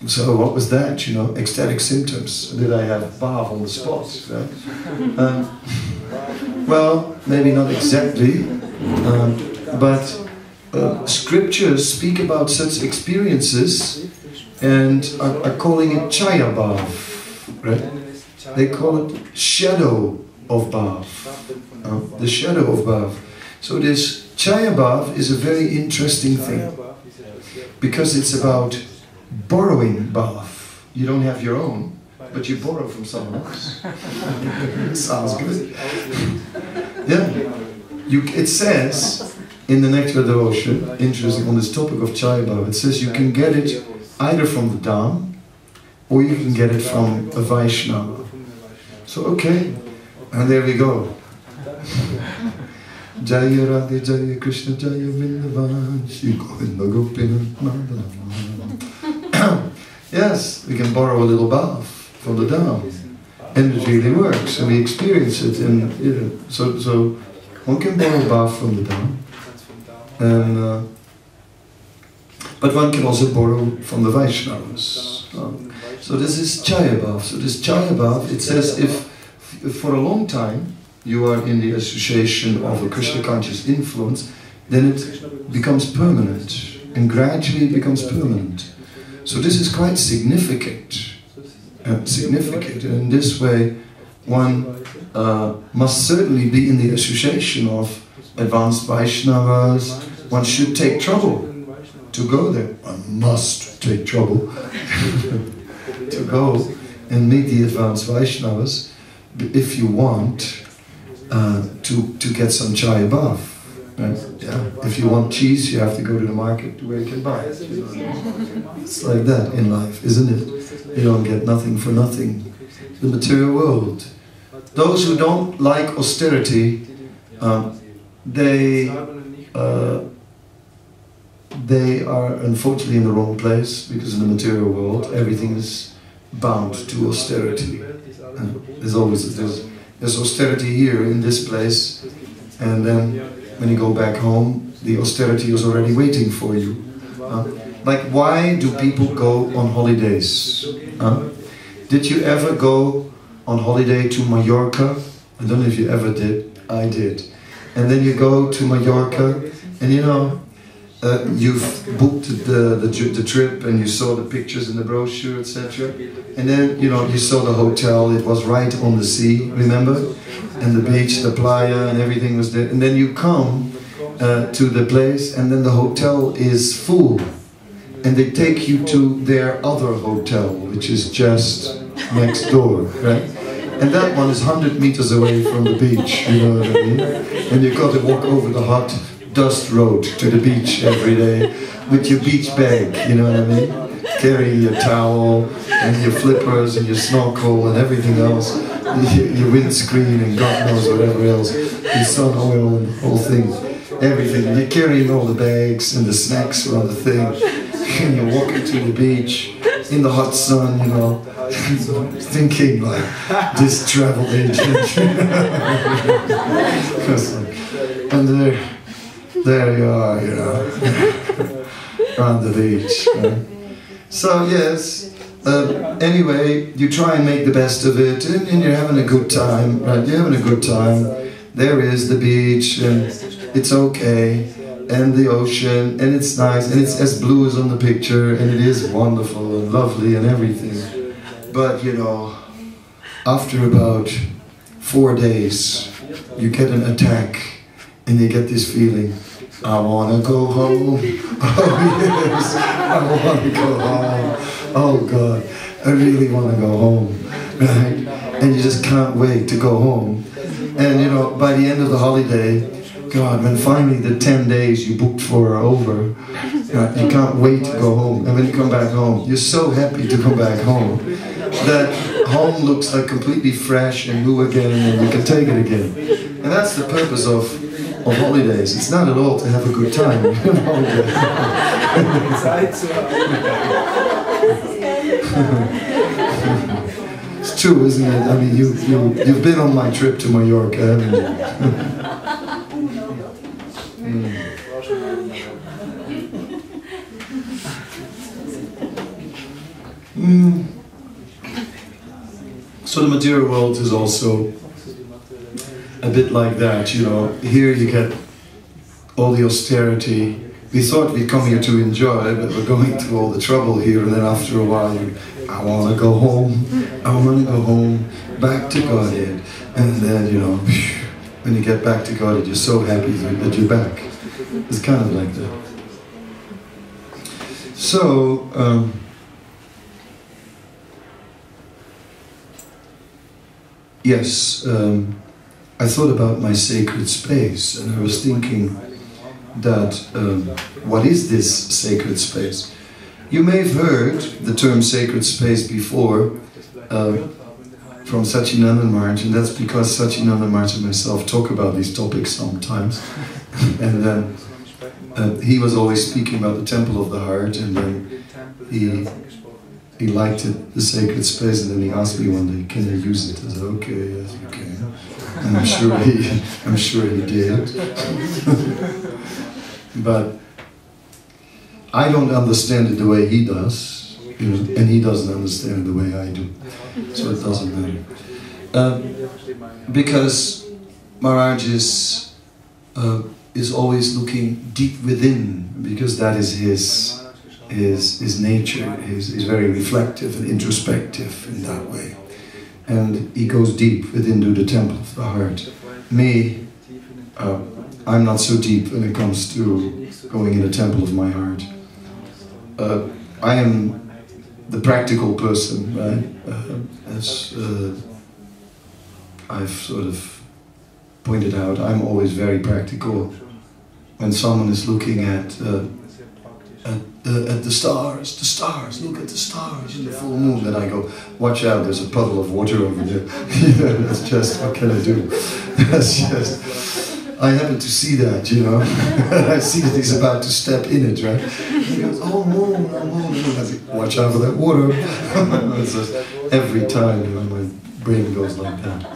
So what was that, you know, ecstatic symptoms? Did I have bhav on the spot? Right? Well, maybe not exactly, but scriptures speak about such experiences and are calling it chaya bhav, right? They call it shadow of bhav, the shadow of bhav. So this chaya bhav is a very interesting thing, because it's about borrowing bhav. You don't have your own, but you borrow from someone else. Sounds good. Yeah. It says in the Nectar Devotion, interesting on this topic of chaya bhav, it says you can get it either from the Dham, or you can get it from a Vaishnava. So okay, and there we go. Jaya Radhe Jaya Krishna Jaya Vrindavan Shri Govinda Gopinath Mandana. Yes, we can borrow a little bhav from the Dham, and it really works, and we experience it. And you know, so one can borrow bhav from the Dham, and but one can also borrow from the Vaishnavas. So this is chaya bhav. So this chaya bhav, it says if for a long time you are in the association of a Krishna conscious influence, then it becomes permanent, and gradually it becomes permanent. So this is quite significant. And in this way, one must certainly be in the association of advanced Vaishnavas. One should take trouble to go there. One must take trouble to go and meet the advanced Vaishnavas if you want to get some chaya bhav. Right? Yeah. If you want cheese, you have to go to the market where you can buy it. You know? It's like that in life, isn't it? You don't get nothing for nothing. The material world. Those who don't like austerity, they are unfortunately in the wrong place, because in the material world everything is bound to austerity. There's austerity here in this place, and then when you go back home, the austerity is already waiting for you. Like, why do people go on holidays? Did you ever go on holiday to Mallorca? I don't know if you ever did. I did. And then you go to Mallorca, and you know, you've booked the trip, and you saw the pictures in the brochure, etc. And then, you know, you saw the hotel, it was right on the sea, remember? And the beach, the playa, and everything was there. And then you come to the place, and then the hotel is full. And they take you to their other hotel, which is just next door, right? And that one is 100 meters away from the beach, you know what I mean? And you've got to walk over the hot dust road to the beach every day with your beach bag, you know what I mean? Carrying your towel and your flippers and your snorkel and everything else, your windscreen and God knows whatever else, your sun oil and the whole thing, everything. And you're carrying all the bags and the snacks on the thing, and you're walking to the beach in the hot sun, you know, thinking like this travel agent. And there you are, you know, on the beach. Right? So yes, anyway, you try and make the best of it, and you're having a good time, right? You're having a good time. There is the beach, and it's okay, and the ocean, and it's nice, and it's as blue as on the picture, and it is wonderful and lovely and everything. But you know, after about 4 days, you get an attack, and you get this feeling, I want to go home. Oh yes, I want to go home. Oh God, I really want to go home, right? And you just can't wait to go home. And you know, by the end of the holiday, God, when finally the 10 days you booked for are over, you can't wait to go home. And when you come back home, you're so happy to come back home that home looks like completely fresh and new again, and you can take it again. And that's the purpose of holidays. It's not at all to have a good time. It's true, isn't it? I mean, you've been on my trip to Mallorca, haven't you? So the material world is also a bit like that, you know. Here you get all the austerity. We thought we'd come here to enjoy, but we're going through all the trouble here, and then after a while, I want to go home. I want to go home, back to Godhead. And then, you know, when you get back to Godhead, you're so happy that you're back. It's kind of like that. So, yes, I thought about my sacred space, and I was thinking that, what is this sacred space? You may have heard the term sacred space before from Satchinanda Maharaj, and that's because Satchinanda Maharaj and myself talk about these topics sometimes. And he was always speaking about the temple of the heart, and then he liked it, the sacred space, and then he asked me one day, can I use it? I said, okay, yes you can. And I'm sure he did. But I don't understand it the way he does, you know, and he doesn't understand it the way I do. So it doesn't matter. Because Maharaj is always looking deep within, because that is his nature. He's very reflective and introspective in that way. And he goes deep within the temple of the heart. Me, I'm not so deep when it comes to going in the temple of my heart. I am the practical person, right? As I've sort of pointed out, I'm always very practical. When someone is looking at the stars, look at the stars in the full moon, then I go, watch out, there's a puddle of water over there. That's just, what can I do? That's just, I happen to see that, you know. I see that he's about to step in it, right? He goes, oh moon, oh moon. I say, watch out for that water. It's just, every time, you know, my brain goes like that.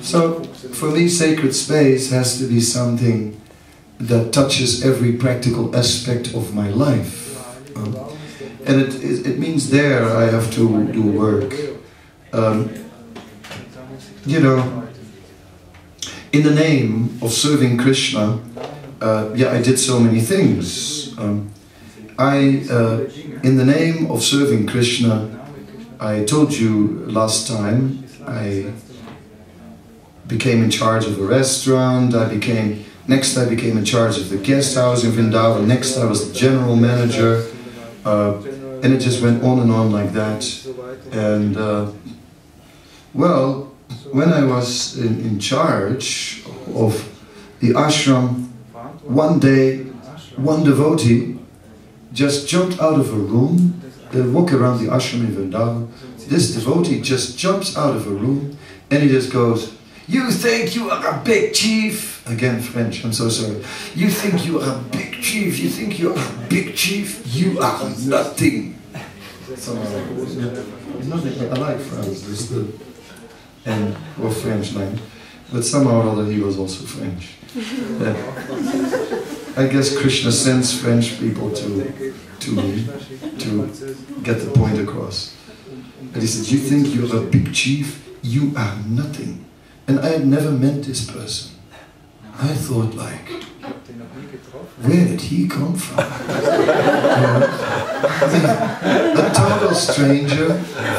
So, for me, sacred space has to be something that touches every practical aspect of my life. And it means there I have to do work. You know, in the name of serving Krishna, yeah, I did so many things. In the name of serving Krishna, I told you last time, I became in charge of a restaurant, Next I became in charge of the guest house in Vrindavan. Next I was the general manager. And it just went on and on like that. And well, when I was in charge of the ashram, one day, one devotee just jumped out of a room. They walk around the ashram in Vrindavan. This devotee just jumps out of a room and he just goes, "You think you are a big chief?" Again, French, I'm so sorry. "You think you are a big chief? You think you are a big chief? You are nothing." I like France, it's the end of French language. But somehow or other he was also French. I guess Krishna sends French people to me to get the point across. And he said, "You think you're a big chief? You are nothing." And I had never met this person. I thought, like, where did he come from? A total stranger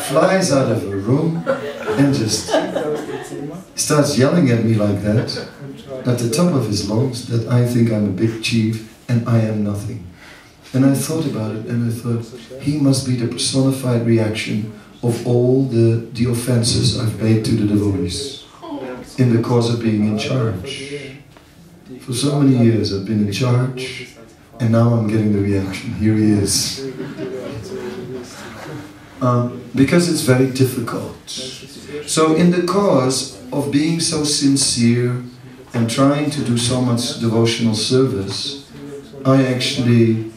flies out of a room and just starts yelling at me like that, at the top of his lungs, that I think I'm a big chief and I am nothing. And I thought about it, and I thought, he must be the personified reaction of all the offenses I've paid to the devotees in the course of being in charge. For so many years I've been in charge, and now I'm getting the reaction. Here he is. Because it's very difficult. So in the course of being so sincere and trying to do so much devotional service, I actually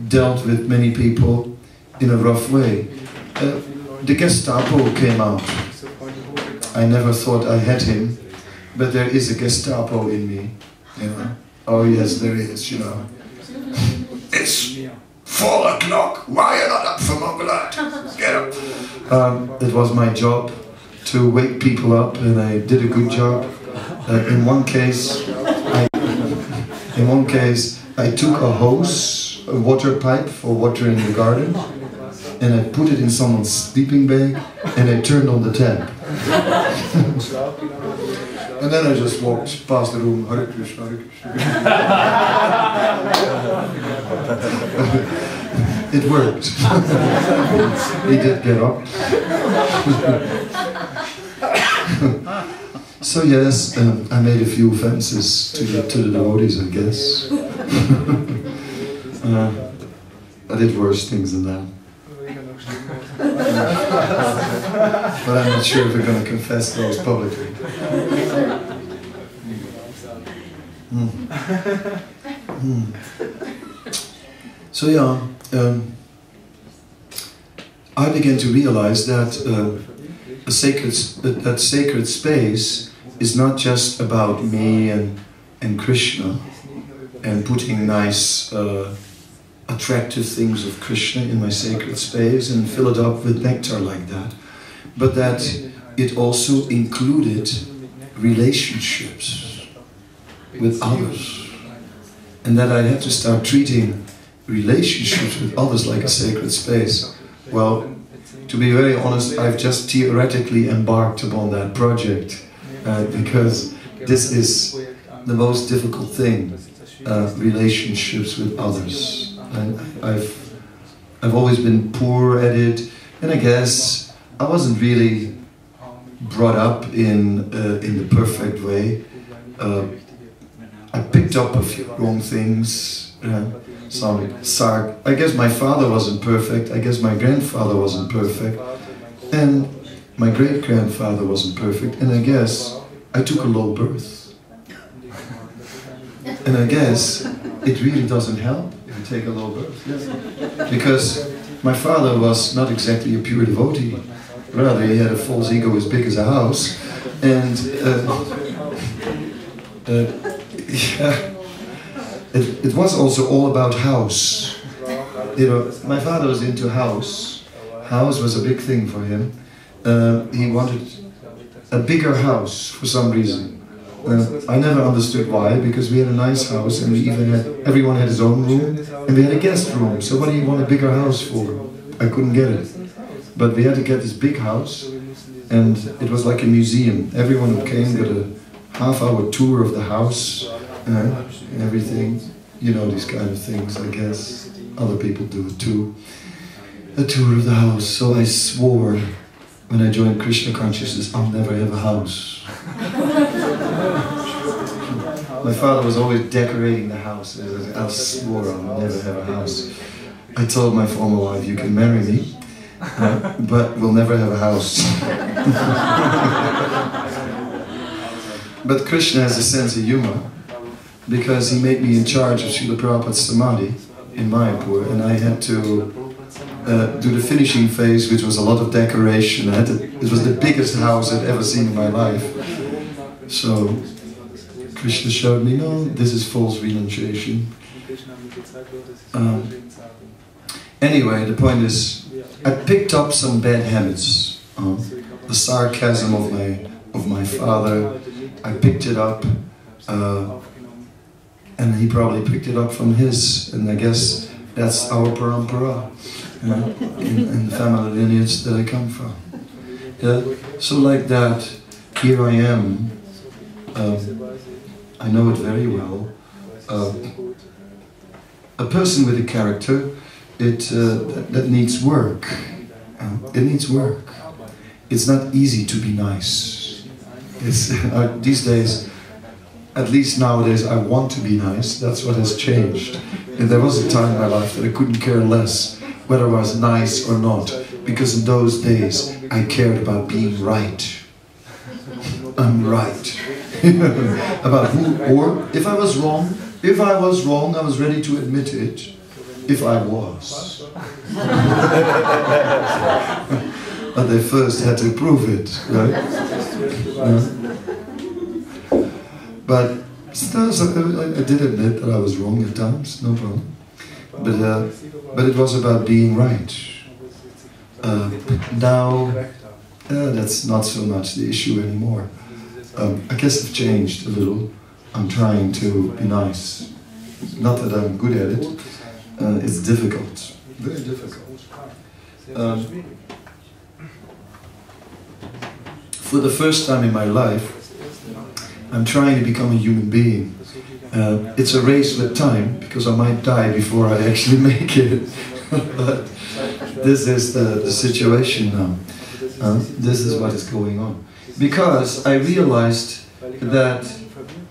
dealt with many people in a rough way. The Gestapo came out. I never thought I had him, but there is a Gestapo in me. You know? Oh yes, there is, you know. It's 4 o'clock, why are you not up for Mongolite? Get up! It was my job to wake people up, and I did a good job. In one case, I took a hose, a water pipe for watering the garden, and I put it in someone's sleeping bag, and I turned on the tap. And then I just walked past the room, Hare Krishna, Hare Krishna. It worked. He did get up. So yes, I made a few offenses to the devotees, I guess. I did worse things than that. But I'm not sure if we're going to confess those publicly. So yeah, I began to realize that that sacred space is not just about me and Krishna and putting nice attractive things of Krishna in my sacred space and fill it up with nectar like that, but that it also included relationships with others, and that I had to start treating relationships with others like a sacred space. Well, to be very honest, I've just theoretically embarked upon that project because this is the most difficult thing, relationships with others. And I've always been poor at it, and I guess I wasn't really brought up in the perfect way. I picked up a few wrong things. I guess my father wasn't perfect. I guess my grandfather wasn't perfect, and my great-grandfather wasn't perfect. And I guess I took a low birth. And I guess it really doesn't help if you take a low birth, because my father was not exactly a pure devotee. Rather, he had a false ego as big as a house, and yeah, it was also all about house. You know, my father was into house. House was a big thing for him. He wanted a bigger house for some reason. I never understood why, because we had a nice house, and we even had, everyone had his own room, and we had a guest room. So what do you want a bigger house for? I couldn't get it. But we had to get this big house, and it was like a museum. Everyone who came got a half-hour tour of the house, and everything. You know, these kind of things, I guess. Other people do it too. A tour of the house. So I swore, when I joined Krishna consciousness, I'll never have a house. My father was always decorating the house. I swore I'll never have a house. I told my former wife, you can marry me, but we'll never have a house. But Krishna has a sense of humor, because he made me in charge of Srila Prabhupada's Samadhi in Mayapur, and I had to do the finishing phase, which was a lot of decoration. It was the biggest house I'd ever seen in my life. So Krishna showed me, no, this is false renunciation. Anyway, the point is, I picked up some bad habits. The sarcasm of my father, I picked it up. and he probably picked it up from his, and I guess that's our parampara, in the family lineage that I come from. So like that, here I am. I know it very well. A person with a character, that needs work. It needs work. It's not easy to be nice. It's, these days, at least nowadays, I want to be nice. That's what has changed. And there was a time in my life that I couldn't care less whether I was nice or not, because in those days I cared about being right. I'm right. About who, or if I was wrong, I was ready to admit it. If I was. But they first had to prove it, right? But I did admit that I was wrong at times, no problem. But it was about being right. Now, that's not so much the issue anymore. I guess I've changed a little. I'm trying to be nice. Not that I'm good at it. It's difficult, very difficult. For the first time in my life, I'm trying to become a human being. It's a race with time, because I might die before I actually make it. But this is the situation now. This is what is going on. Because I realized that,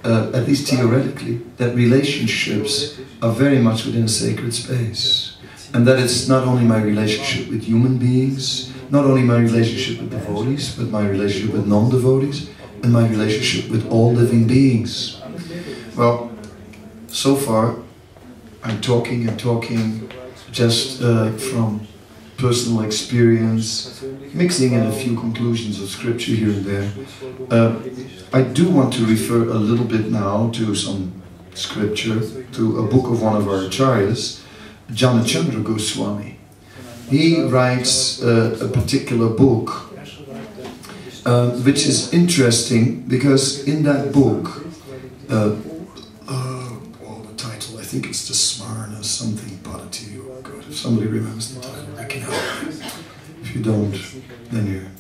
at least theoretically, that relationships are very much within a sacred space. And that it's not only my relationship with human beings, not only my relationship with devotees, but my relationship with non-devotees, and my relationship with all living beings. Well, so far, I'm talking and talking just from personal experience, mixing in a few conclusions of scripture here and there. I do want to refer a little bit now to some scripture, to a book of one of our acharyas, Janachandra Goswami. He writes a particular book, which is interesting because in that book, the title, I think it's the Smarna something Bhadati. Oh God, if somebody remembers the title, they can help me. If you don't, then you're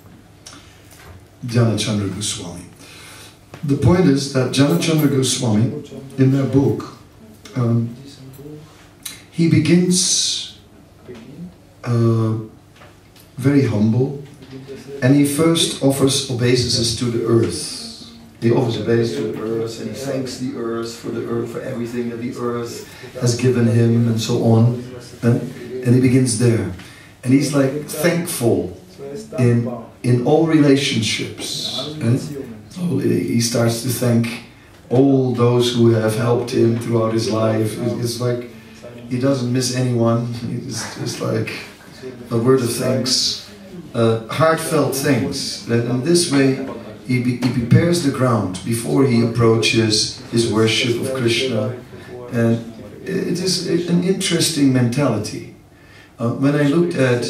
Janachandra Goswami. The point is that Janachandra Goswami, in that book, he begins very humble, and he first offers obeisances to the earth. He offers obeisance to the earth, and he thanks the earth for everything that the earth has given him, and so on. And he begins there, and he's like thankful in all relationships. So he starts to thank all those who have helped him throughout his life. It's like he doesn't miss anyone. It's like a word of thanks, heartfelt thanks. That in this way he prepares the ground before he approaches his worship of Krishna. And it is an interesting mentality. When I looked at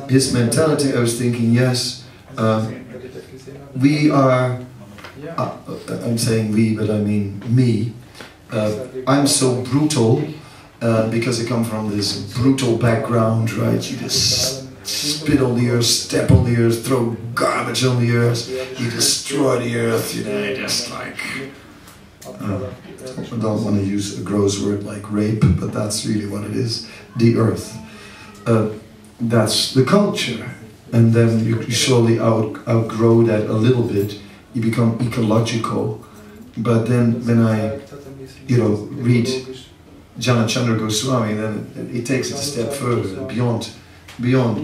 his mentality, I was thinking, yes, we are, I'm saying we, but I mean me. I'm so brutal because I come from this brutal background, right? You just spit on the earth, step on the earth, throw garbage on the earth, you destroy the earth, you know, just like... I don't want to use a gross word like rape, but that's really what it is, the earth. That's the culture. And then you slowly outgrow that a little bit, you become ecological. But then when I, read Janachandra Goswami, then it takes it a step further, beyond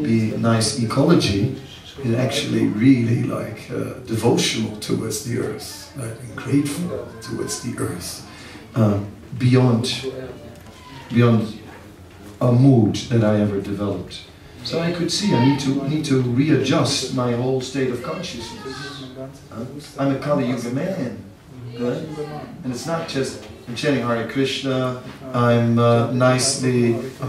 being nice ecology, is actually really like devotional towards the earth, like, and grateful towards the earth, beyond a mood that I ever developed. So I could see I need to readjust my whole state of consciousness. I'm a Kali Yuga man, right? And it's not just I'm chanting Hare Krishna, I'm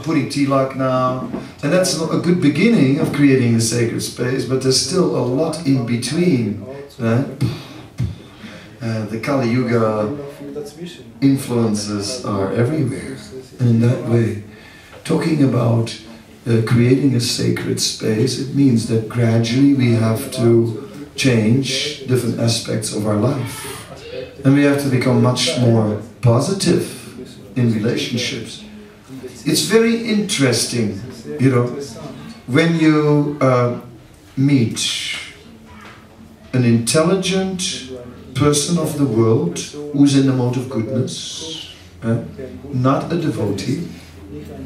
putting tilak now, and that's a good beginning of creating the sacred space, but there's still a lot in between, right? The Kali Yuga influences are everywhere. And in that way, talking about creating a sacred space, it means that gradually we have to change different aspects of our life. And we have to become much more positive in relationships. It's very interesting, you know, when you meet an intelligent person of the world who's in the mode of goodness, not a devotee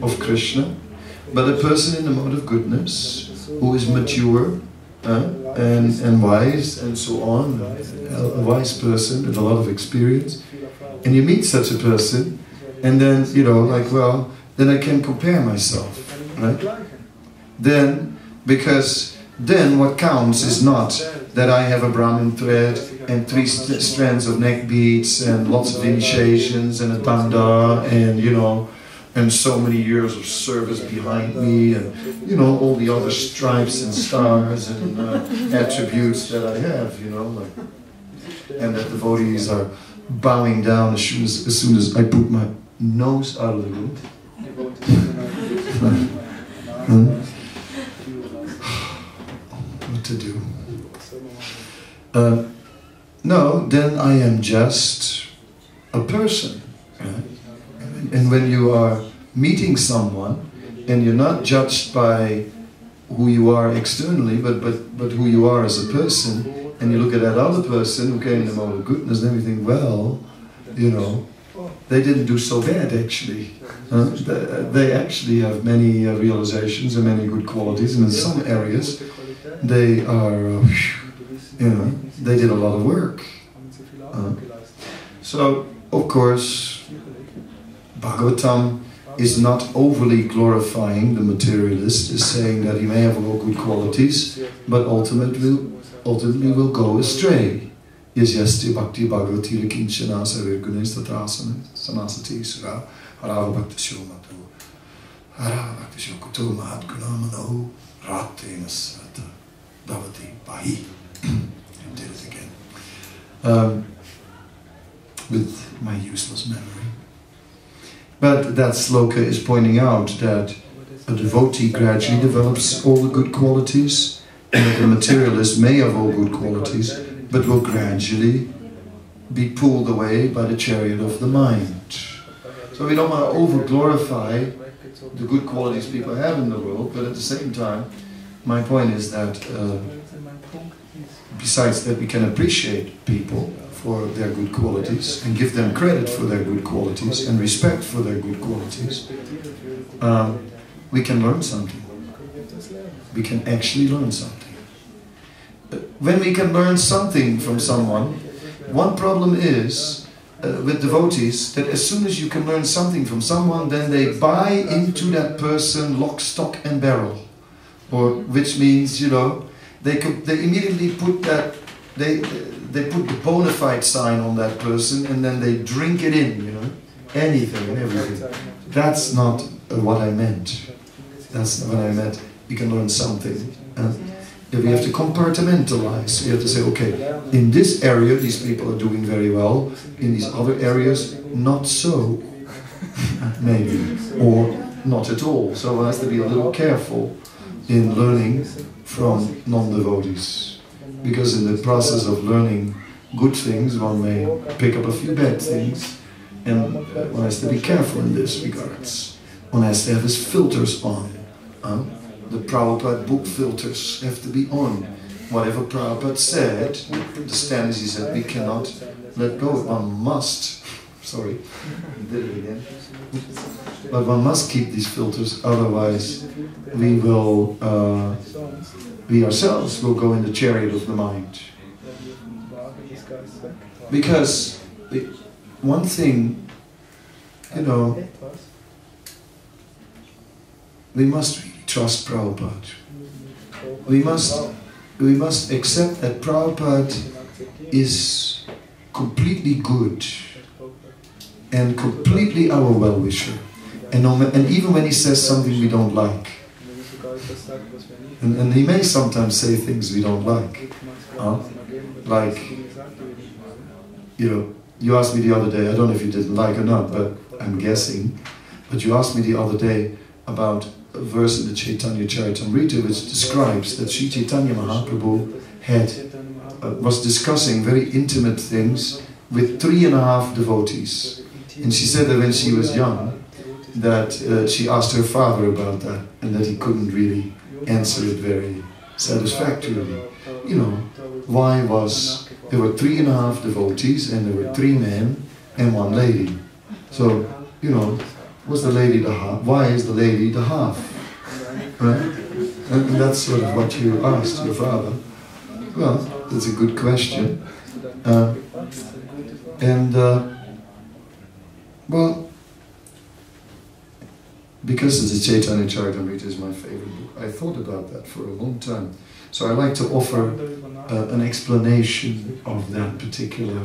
of Krishna, but a person in the mode of goodness who is mature and wise and so on, a wise person with a lot of experience, and you meet such a person, and then, you know, like, well, then I can compare myself, right? Then, because then what counts is not that I have a Brahmin thread and 3 strands of neck beads and lots of initiations and a danda and, you know, and so many years of service behind me and, you know, all the other stripes and stars and attributes that I have, you know, like, and that devotees are bowing down as soon as I put my nose out of the room. What to do? No, then I am just a person. Right? And when you are meeting someone, and you're not judged by who you are externally, but who you are as a person, and you look at that other person who came in the mode of goodness and everything, well, you know, they didn't do so bad actually. They actually have many realizations and many good qualities, and in some areas they are, you know, they did a lot of work. So, of course, Bhagavatam is not overly glorifying the materialist, is saying that he may have all good qualities, but ultimately will go astray. Yasyasti bhakti bhagavati kinchana savirgunes tatrasana sanasati sura harava bhaktasyo matu harava bhaktasyo kutu mahat gunamanahu ratena sata davati bahi. Did it again. With my useless memory. But that sloka is pointing out that a devotee gradually develops all the good qualities, and that the materialist may have all good qualities, but will gradually be pulled away by the chariot of the mind. So we don't want to over-glorify the good qualities people have in the world, but at the same time, my point is that besides that we can appreciate people for their good qualities and give them credit for their good qualities and respect for their good qualities, we can learn something. We can actually learn something. When we can learn something from someone, one problem is with devotees that as soon as you can learn something from someone, then they buy into that person lock, stock and barrel. Or which means, you know, they immediately put that, they put the bona fide sign on that person and then they drink it in, you know, anything and everything. That's not what I meant. That's not what I meant. We can learn something. We have to compartmentalize. We have to say, okay, in this area these people are doing very well, in these other areas not so, maybe, or not at all. So one has to be a little careful in learning from non-devotees, because in the process of learning good things one may pick up a few bad things, and one has to be careful in this regards. One has to have his filters on. The Prabhupada book filters have to be on. Whatever Prabhupada said, the stand is he said, we cannot let go. One must, sorry, I did it again. But one must keep these filters, otherwise we will, we ourselves will go in the chariot of the mind. Because one thing, you know, we must really trust Prabhupada. We must accept that Prabhupada is completely good and completely our well-wisher. And even when he says something we don't like, and he may sometimes say things we don't like, like, you know, you asked me the other day, I don't know if you didn't like or not, but I'm guessing, but you asked me the other day about a verse in the Chaitanya Charitamrita which describes that Sri Chaitanya Mahaprabhu was discussing very intimate things with 3.5 devotees. And she said that when she was young, that she asked her father about that, and that he couldn't really answer it very satisfactorily. You know, why was, there were 3.5 devotees, and there were 3 men and 1 lady. So, you know, was the lady the half? Why is the lady the half? Right? And that's sort of what you asked your father. Well, that's a good question. Well, because the Chaitanya Charitamrita is my favorite book, I thought about that for a long time. So I like to offer an explanation of that particular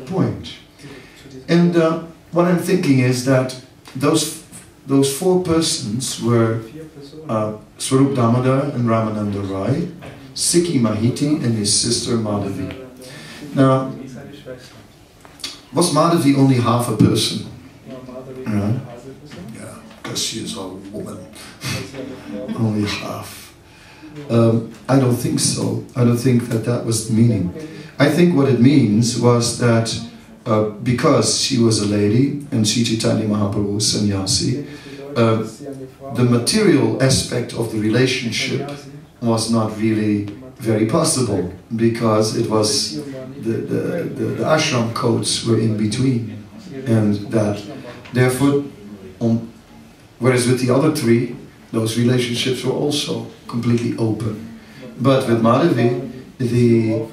point. And what I'm thinking is that those 4 persons were Swarup Damodar and Ramananda Rai, Sikhi Mahiti and his sister Madhavi. Now, was Madhavi only half a person? Yeah, because she is a woman. Only half. I don't think so. I don't think that that was the meaning. I think what it means was that because she was a lady and Sri Chaitanya Mahaprabhu was sannyasi, the material aspect of the relationship was not really very possible, because it was the ashram codes were in between, and that therefore, whereas with the other 3, those relationships were also completely open. But with Madhavi, the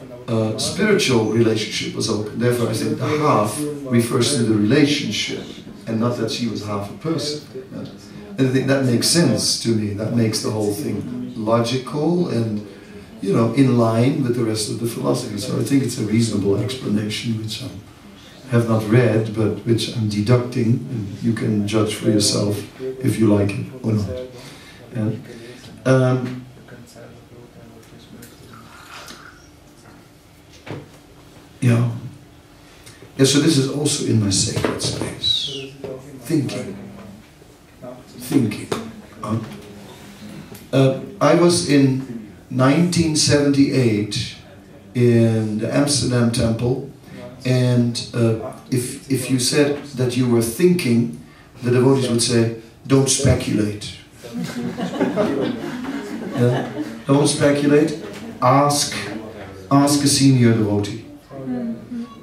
spiritual relationship was open. Therefore, I think the half refers to the relationship, and not that she was half a person. And I think that makes sense to me. That makes the whole thing logical and, you know, in line with the rest of the philosophy. So I think it's a reasonable explanation, which I have not read, but which I'm deducting, and you can judge for yourself if you like it or not. Yeah. Yeah, so this is also in my sacred space. Thinking. I was in 1978 in the Amsterdam temple, and if you said that you were thinking, the devotees would say, don't speculate. Don't speculate, ask a senior devotee.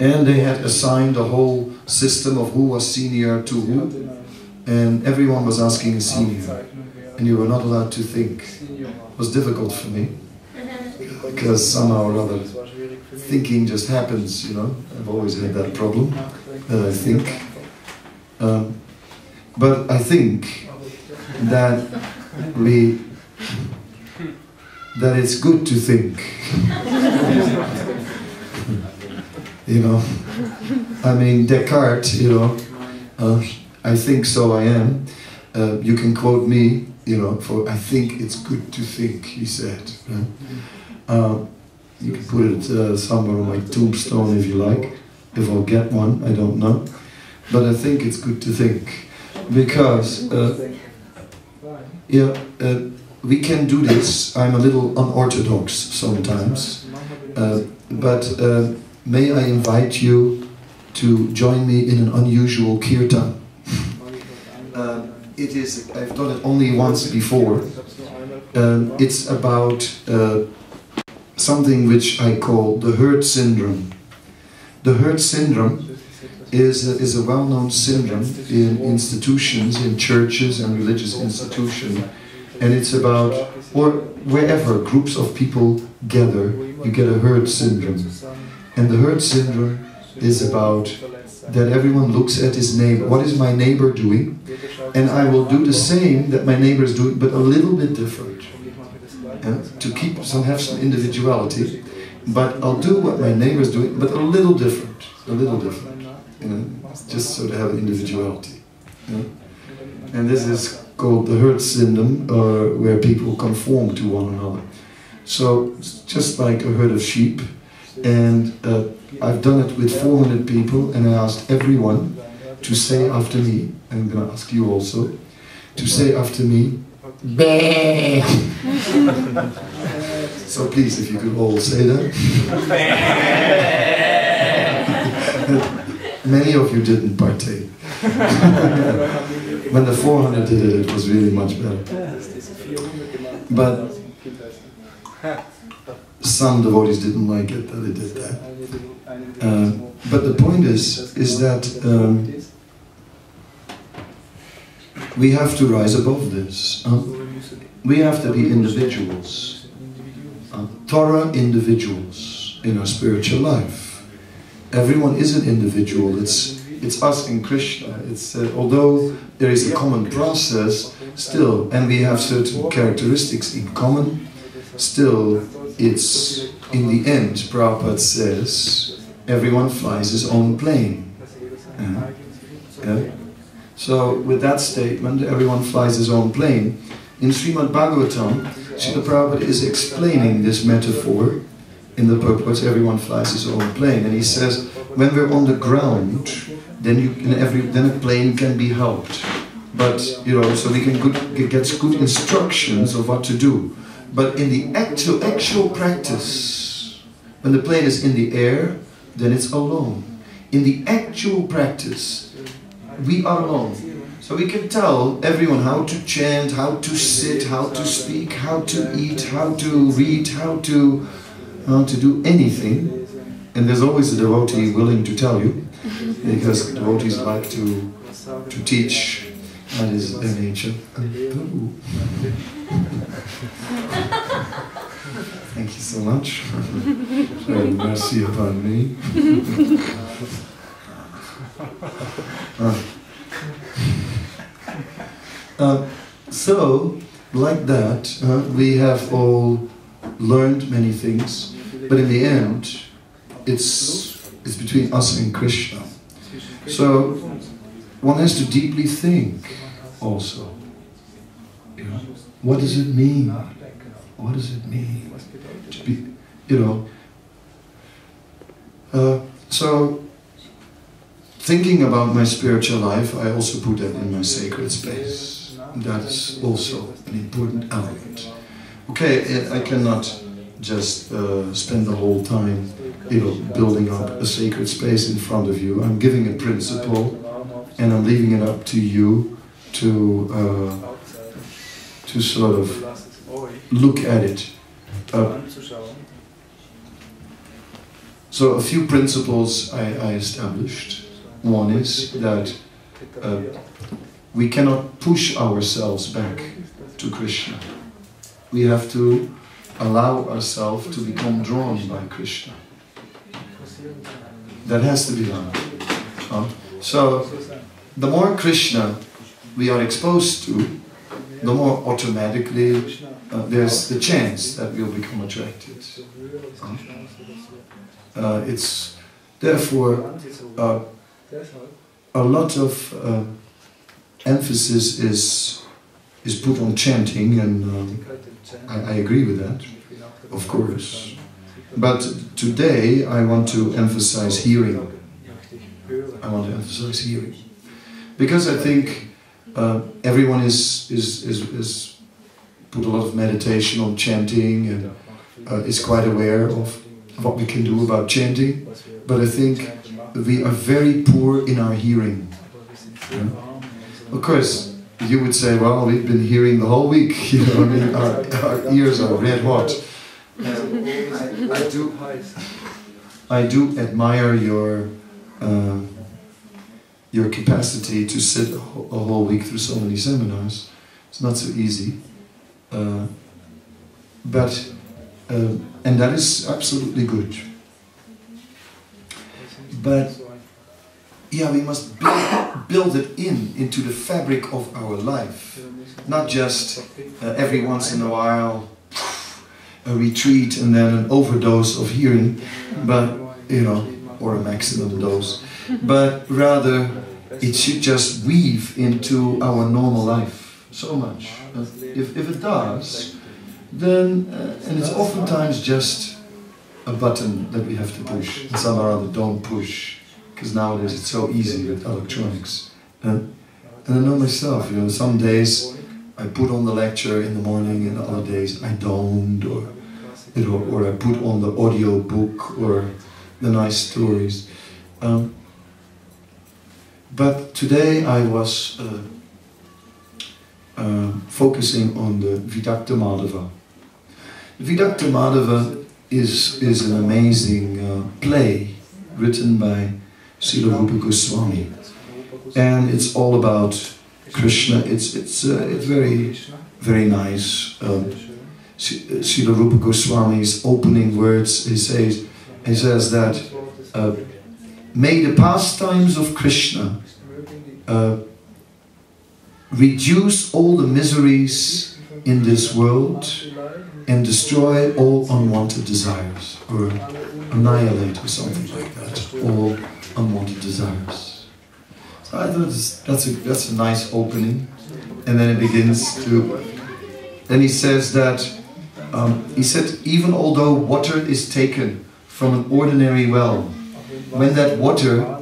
And they had assigned a whole system of who was senior to who, and everyone was asking a senior, and you were not allowed to think. It was difficult for me, because somehow or other thinking just happens, you know. I've always had that problem, that I think. But I think that it's good to think. You know, I mean, Descartes, you know, I think so I am. You can quote me, you know, for I think it's good to think, he said. You can put it somewhere on my tombstone if you like. If I'll get one, I don't know. But I think it's good to think. Because, we can do this. I'm a little unorthodox sometimes. But may I invite you to join me in an unusual kirtan. I've done it only once before. It's about something which I call the herd syndrome. The herd syndrome is a well-known syndrome in institutions, in churches and religious institutions. And it's about, or wherever groups of people gather, you get a herd syndrome. And the herd syndrome is about that everyone looks at his neighbor. What is my neighbor doing? And I will do the same that my neighbor is doing, but a little bit different. To have some individuality, but I'll do what my neighbor is doing, but a little different. You know, just so to have individuality. You know? And this is called the herd syndrome, where people conform to one another. So, just like a herd of sheep, And I've done it with 400 people, and I asked everyone to say after me, I'm going to ask you also, to say after me, "Bah!" So please, if you could all say that. Many of you didn't partake. When the 400 did it, it was really much better. But some devotees didn't like it that I did that. But the point is that we have to rise above this. We have to be individuals, thorough individuals in our spiritual life. Everyone is an individual. It's us and Krishna. It's although there is a common process, still, and we have certain characteristics in common, still, it's in the end. Prabhupada says, everyone flies his own plane. Okay? So, with that statement, everyone flies his own plane. In Srimad Bhagavatam, Srila Prabhupada is explaining this metaphor in the purport, everyone flies his own plane. And he says, when we're on the ground, then a plane can be helped. But, so we can get good instructions of what to do. But in the actual practice, when the plane is in the air, then it's alone. In the actual practice, we are alone. So we can tell everyone how to chant, how to sit, how to speak, how to eat, how to read, how to do anything. And there's always a devotee willing to tell you, because devotees like to teach. That is their nature. Thank you so much. Have mercy upon me. So, like that, we have all learned many things, but in the end, it's between us and Krishna. So, one has to deeply think also. What does it mean? What does it mean to be, so, thinking about my spiritual life, I also put that in my sacred space. That's also an important element. Okay, I cannot just spend the whole time, building up a sacred space in front of you. I'm giving a principle, and I'm leaving it up to you to sort of look at it. So a few principles I established. One is that we cannot push ourselves back to Krishna. We have to allow ourselves to become drawn by Krishna. That has to be done. So, the more Krishna we are exposed to, the more automatically there's the chance that we'll become attracted. It's therefore a lot of emphasis is put on chanting, and I agree with that, of course. But today I want to emphasize hearing. I want to emphasize hearing, because I think everyone is put a lot of meditation on chanting and is quite aware of what we can do about chanting. But I think we are very poor in our hearing. Of course, you would say, well, we've been hearing the whole week. Our ears are red hot. I do admire your capacity to sit a whole week through so many seminars. It's not so easy, and that is absolutely good. But yeah, we must build it into the fabric of our life, not just every once in a while a retreat and then an overdose of hearing, but or a maximum dose, but rather it should just weave into our normal life so much. If it does, then and it's oftentimes just a button that we have to push, and some are other don't push, because nowadays it's so easy with electronics. And I know myself, some days I put on the lecture in the morning, and other days I don't, or I put on the audio book or the nice stories. But today I was focusing on the Vidakta Madhava. Vidakta Madhava is an amazing play written by Srila Rupa Goswami, and it's all about Krishna. It's very, very nice. Srila Rupa Goswami's opening words, he says that may the pastimes of Krishna reduce all the miseries in this world and destroy all unwanted desires, or annihilate, or something like that, all unwanted desires. So I thought that's a nice opening. And then it begins to, then he says that, he said, even although water is taken from an ordinary well, when that water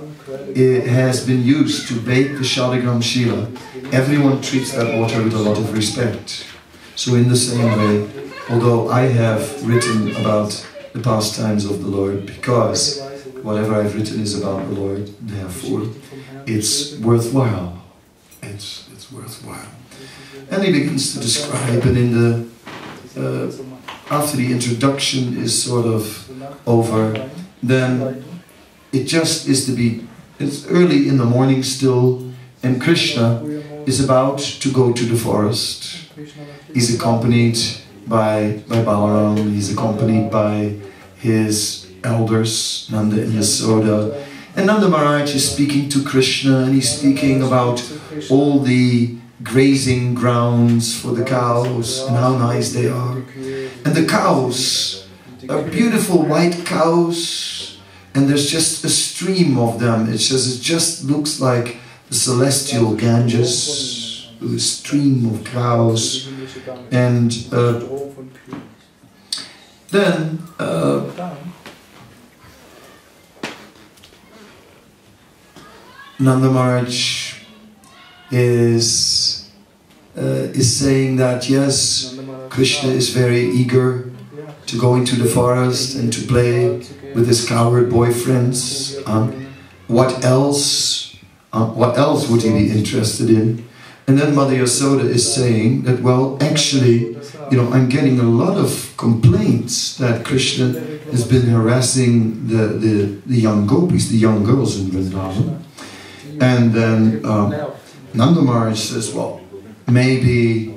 has been used to bake the Shaligram Shila, everyone treats that water with a lot of respect. So in the same way, although I have written about the pastimes of the Lord, because whatever I've written is about the Lord, therefore it's worthwhile. It's worthwhile. And he begins to describe, and in the after the introduction is sort of over, then it just is to be, it's early in the morning still, and Krishna is about to go to the forest. He's accompanied by Balaram, he's accompanied by his elders, Nanda and Yasoda. And Nanda Maharaj is speaking to Krishna, and he's speaking about all the grazing grounds for the cows and how nice they are. And the cows are beautiful white cows, and there's just a stream of them. It just looks like the celestial Ganges, a stream of cows. And then Nanda Maharaj is saying that yes, Krishna is very eager to go into the forest and to play with his cowherd boyfriends. What else would he be interested in? And then Mother Yasoda is saying that, well, actually, I'm getting a lot of complaints that Krishna has been harassing the young gopis, the young girls in Vrindavan. And then Nanda Maharaj says, well, maybe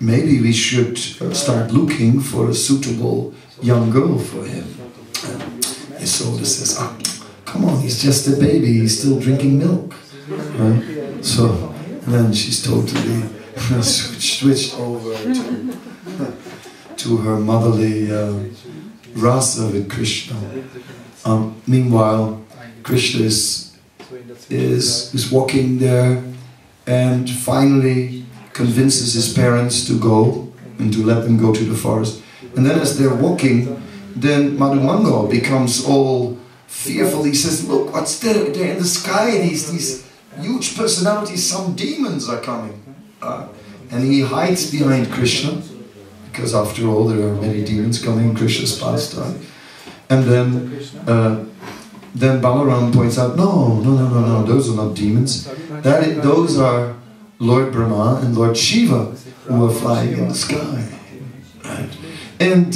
we should start looking for a suitable young girl for him. And Yasoda says, come on, he's just a baby, he's still drinking milk. So then she's totally switched over to her motherly rasa with Krishna. Meanwhile, Krishna is walking there, and finally convinces his parents to go and to let them go to the forest. And then as they're walking, then Madhumangal becomes all fearful. He says, look, what's there in the sky? These huge personalities, some demons are coming. And he hides behind Krishna, because after all there are many demons coming in Krishna's pastime. And then Balaram points out, no, those are not demons. Those are Lord Brahma and Lord Shiva who are flying in the sky. Right? And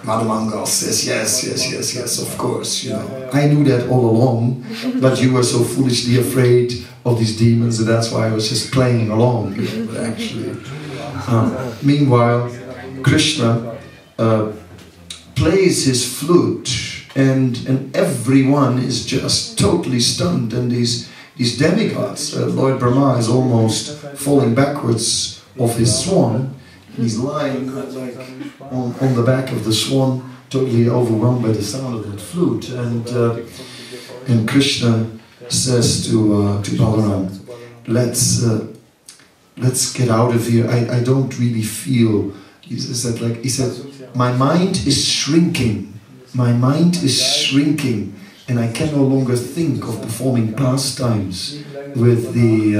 Madhumangal says, yes, of course, I knew that all along, but you were so foolishly afraid of these demons, and that's why I was just playing along, but actually. Meanwhile, Krishna plays his flute, and everyone is just totally stunned, and these demigods, Lord Brahma is almost falling backwards off his swan. He's lying like on the back of the swan, totally overwhelmed by the sound of that flute. And Krishna says to Balaram, let's get out of here. I don't really feel He said, my mind is shrinking. My mind is shrinking, and I can no longer think of performing pastimes with the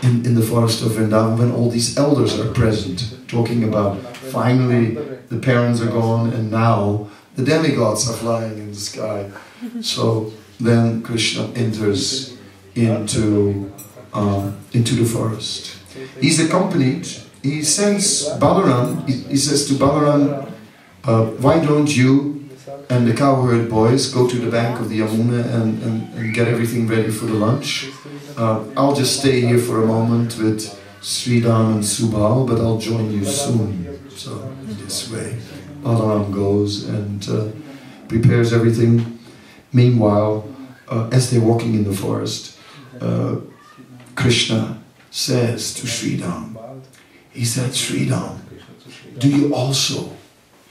in the forest of Vrindavan when all these elders are present, talking about finally the parents are gone and now the demigods are flying in the sky. So then Krishna enters into the forest. He's accompanied. He sends Balaram. He says to Balaram, why don't you and the cowherd boys go to the bank of the Yamuna and get everything ready for the lunch? I'll just stay here for a moment with Sridham and Subal, but I'll join you soon. So in this way, Balaram goes and prepares everything. Meanwhile, as they're walking in the forest, Krishna says to Sridham, he said, Sridham,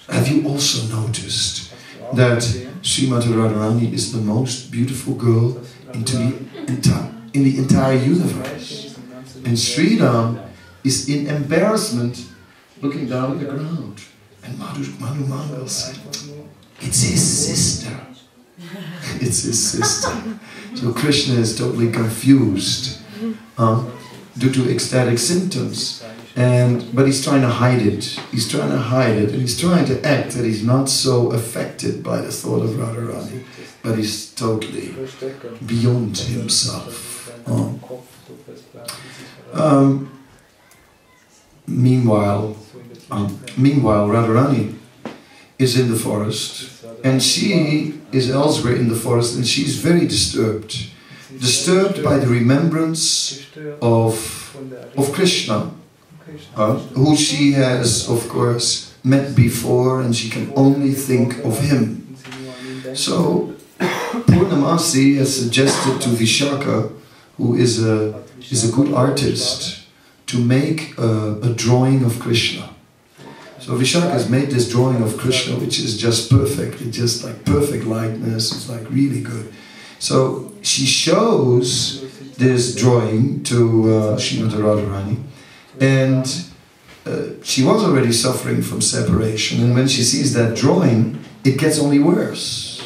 have you also noticed that Srimati Radharani is the most beautiful girl in the entire universe? And Sridham is in embarrassment looking down at the ground. And Madhu Mangal said, it's his sister. It's his sister. So Krishna is totally confused due to ecstatic symptoms. But he's trying to hide it. He's trying to hide it, and he's trying to act that he's not so affected by the thought of Radharani, but he's totally beyond himself. Meanwhile, Radharani is in the forest, and she is elsewhere in the forest, and she's very disturbed by the remembrance of Krishna. Who she has, of course, met before, and she can only think of him. So, Purnamasi has suggested to Vishaka, who is a good artist, to make a drawing of Krishna. So Vishaka has made this drawing of Krishna, which is just perfect. It's just like perfect likeness. It's like really good. So she shows this drawing to Srimati Radharani. And she was already suffering from separation, and when she sees that drawing, it gets only worse.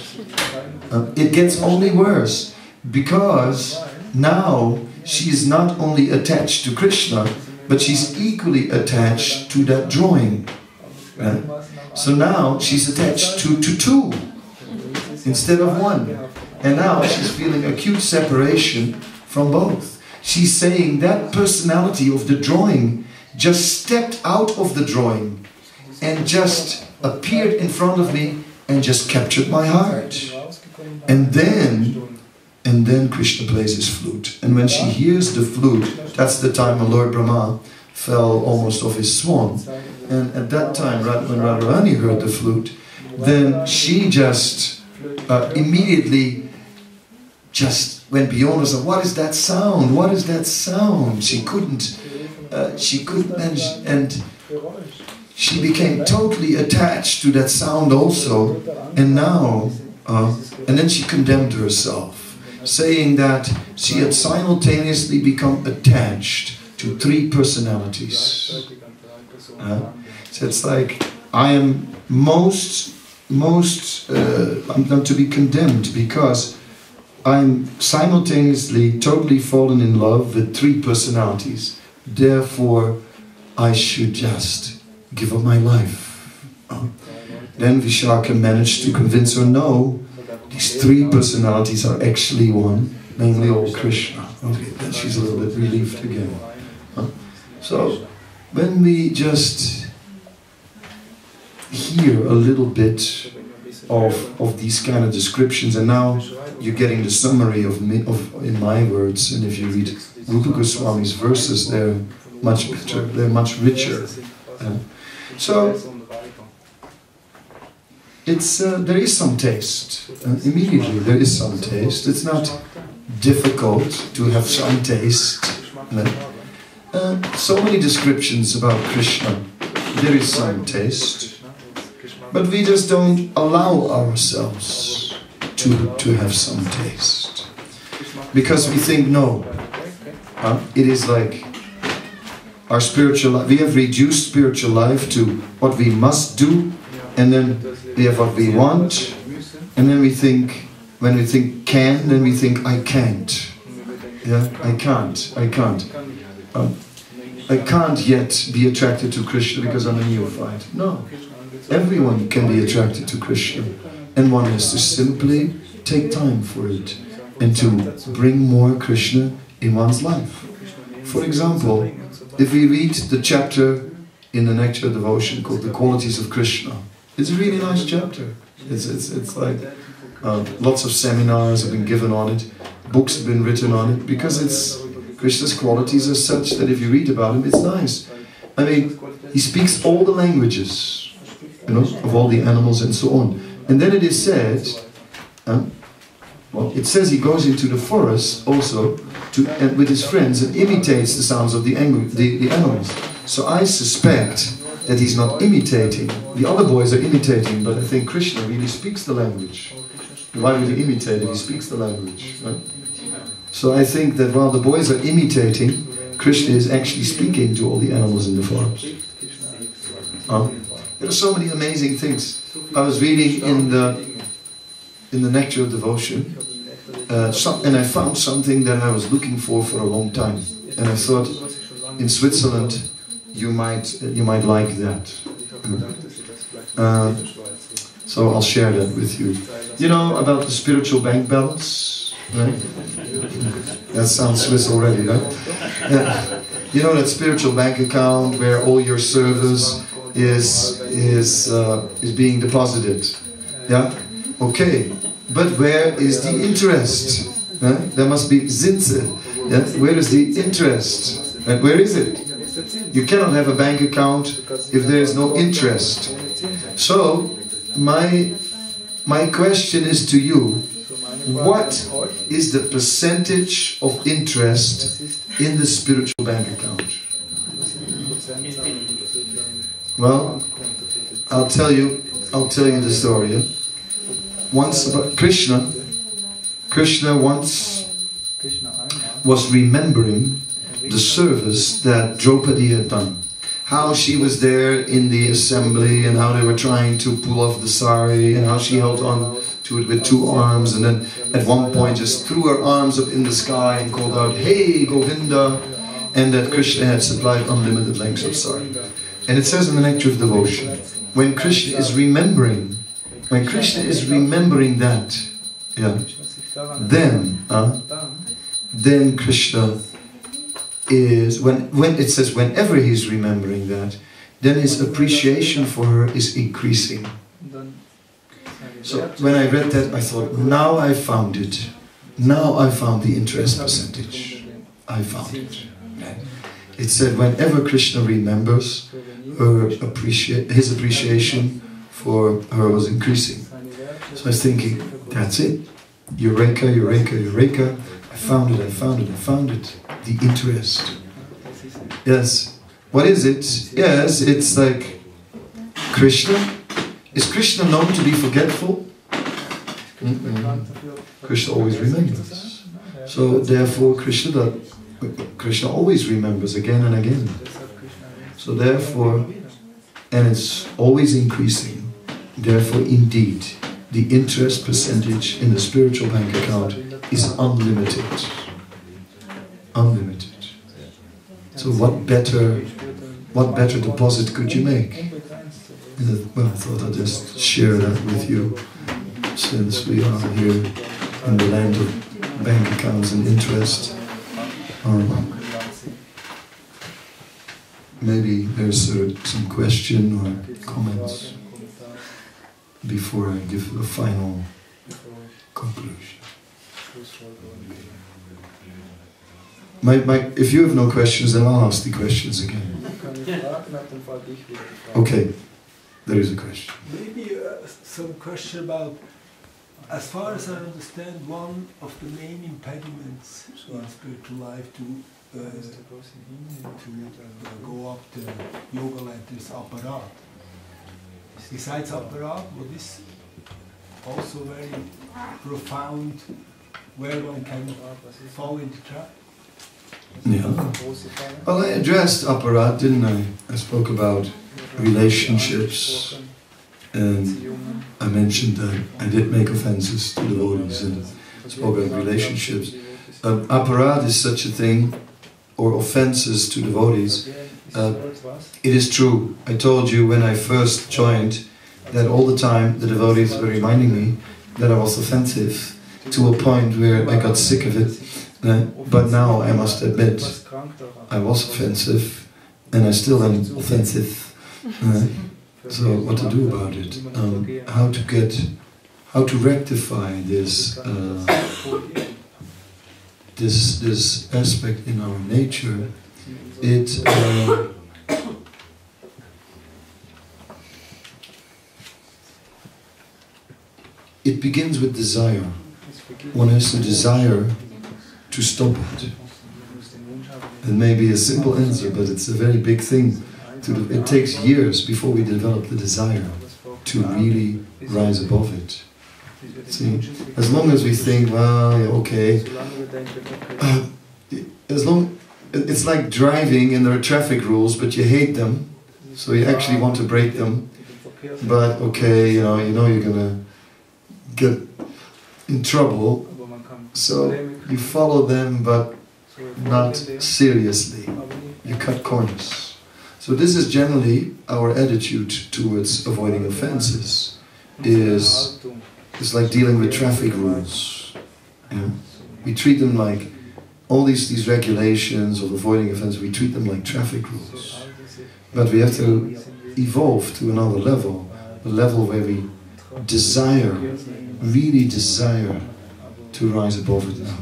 It gets only worse, because now she is not only attached to Krishna, but she's equally attached to that drawing. So now she's attached to two instead of one. And now she's feeling acute separation from both. She's saying that personality of the drawing just stepped out of the drawing and just appeared in front of me and just captured my heart. And then Krishna plays his flute. And when she hears the flute, that's the time when Lord Brahma fell almost off his swan. And at that time, when Radharani heard the flute, then she just immediately just went beyond herself. What is that sound? What is that sound? She couldn't and she became totally attached to that sound also. And now, and then she condemned herself, saying that she had simultaneously become attached to three personalities. So it's like, I am I'm to be condemned because I'm simultaneously totally fallen in love with three personalities. Therefore, I should just give up my life. Then Vishaka managed to convince her, no, these three personalities are actually one, namely all Krishna. Okay, then she's a little bit relieved again. So, when we just hear a little bit of these kind of descriptions, and now you're getting the summary in my words, and if you read Rupa Goswami's verses, they're much better, they're much richer. So it's there is some taste. Immediately there is some taste. It's not difficult to have some taste. So many descriptions about Krishna. There is some taste, but we just don't allow ourselves to have some taste, because we think, no, it is like our spiritual life. We have reduced spiritual life to what we must do, and then we have what we want, and then we think, when we think can, then we think I can't. Yeah, I can't. I can't yet be attracted to Krishna because I'm a neophyte. No, everyone can be attracted to Krishna, and one has to simply take time for it and to bring more Krishna in one's life. For example, if we read the chapter in the Nectar Devotion called The Qualities of Krishna, it's a really nice chapter. It's like lots of seminars have been given on it, books have been written on it, because Krishna's qualities are such that if you read about him, it's nice. I mean, he speaks all the languages, you know, of all the animals and so on. And then it is said, well, it says he goes into the forest also with his friends and imitates the sounds of the animals. So I suspect that he's not imitating. The other boys are imitating, but I think Krishna really speaks the language. Why would he imitate if he speaks the language? Right? So I think that while the boys are imitating, Krishna is actually speaking to all the animals in the forest. There are so many amazing things. I was reading in the Nectar of Devotion, and I found something that I was looking for a long time. And I thought, in Switzerland, you might like that. So I'll share that with you. You know about the spiritual bank balance, right? That sounds Swiss already, right? Yeah. You know that spiritual bank account where all your service is being deposited. Yeah. Okay. But where is the interest? There must be Zinse. Yeah? Where is the interest? And where is it? You cannot have a bank account if there is no interest. So, my question is to you, what is the percentage of interest in the spiritual bank account? Well, I'll tell you the story. Yeah? Once about Krishna once was remembering the service that Draupadi had done. How she was there in the assembly and how they were trying to pull off the sari and how she held on to it with two arms and then at one point just threw her arms up in the sky and called out, "Hey Govinda!" and that Krishna had supplied unlimited lengths of sari. And it says in the Nectar of Devotion, when Krishna is remembering that, yeah, then Krishna is, when it says whenever he's remembering that, then his appreciation for her is increasing. So when I read that, I thought, now I found it. Now I found the interest percentage. I found it. It said whenever Krishna remembers, his appreciation for her was increasing. So I was thinking, that's it. Eureka, eureka, eureka. I found it, I found it, I found it. The interest. Yes. What is it? Yes, it's like Krishna. Is Krishna known to be forgetful? Krishna always remembers. So therefore Krishna always remembers again and again. So therefore, and it's always increasing. Therefore, indeed, the interest percentage in the spiritual bank account is unlimited. Unlimited. So what better deposit could you make? Well, I thought I'd just share that with you, since we are here in the land of bank accounts and interest. Maybe there's some question or comments before I give a final conclusion. If you have no questions, then I'll ask the questions again. Okay, there is a question. Maybe some question about, as far as I understand, one of the main impediments in spiritual life to go up the yoga ladder is apparat. Besides apparat, what is also very profound, where one can fall into trap? Yeah. Well, I addressed aparat, didn't I? I spoke about relationships, and I mentioned that I did make offenses to devotees and spoke about relationships. Aparat is such a thing, or offenses to devotees. It is true. I told you when I first joined that all the time the devotees were reminding me that I was offensive to a point where I got sick of it. But now I must admit I was offensive and I still am offensive. So what to do about it? How to rectify this this aspect in our nature? It begins with desire. One has to desire to stop it. It may be a simple answer, but it's a very big thing. It takes years before we develop the desire to really rise above it. See, as long as we think, well, okay, it's like driving and there are traffic rules, but you hate them, so you actually want to break them. But okay, you know you're gonna get in trouble, so you follow them, but not seriously. You cut corners. So this is generally our attitude towards avoiding offenses. It's like dealing with traffic rules. You know? We treat them like all these regulations of avoiding offenses. We treat them like traffic rules. But we have to evolve to another level, a level where we desire, really desire to rise above it now.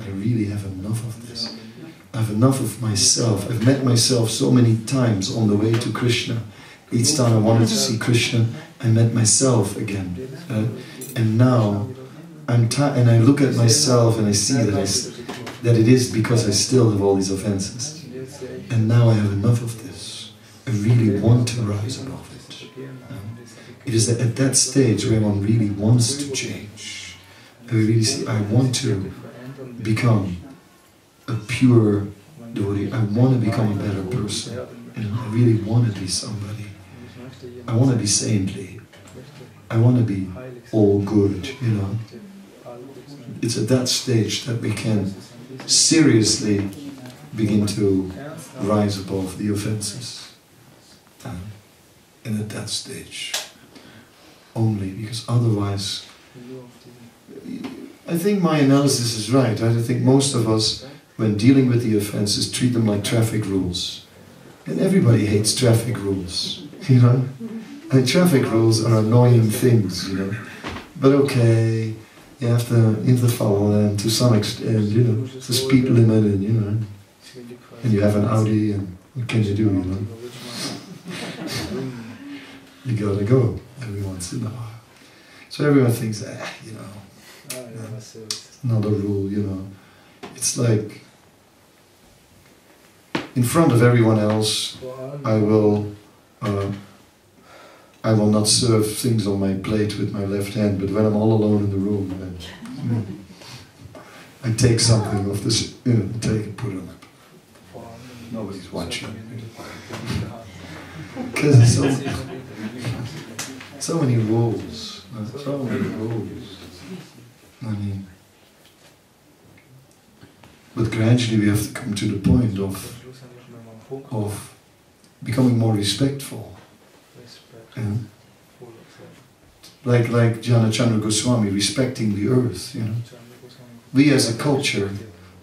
I really have enough of this. I have enough of myself. I've met myself so many times on the way to Krishna. Each time I wanted to see Krishna, I met myself again. And now, and I look at myself and I see that it is because I still have all these offenses. And now I have enough of this. I really want to rise above it. It is at that stage where one really wants to change. I really see, I want to become a pure devotee. I want to become a better person. I really want to be somebody. I want to be saintly. I want to be all good, It's at that stage that we can seriously begin to rise above the offenses. And at that stage only, because otherwise, I think my analysis is right. I think most of us, when dealing with the offenses, treat them like traffic rules. And everybody hates traffic rules, And traffic rules are annoying things, But okay, you have to follow them to some extent, the speed limit, and and you have an Audi, and what can you do, You gotta go every once in a while. So everyone thinks, another rule, It's like, in front of everyone else, I will not serve things on my plate with my left hand, but when I'm all alone in the room, then I take something off this, take it, put it on. Nobody's watching. Because there's so many rules. So many rules. But gradually we have to come to the point of becoming more respectful. Like Janachandra Goswami, respecting the earth, We as a culture,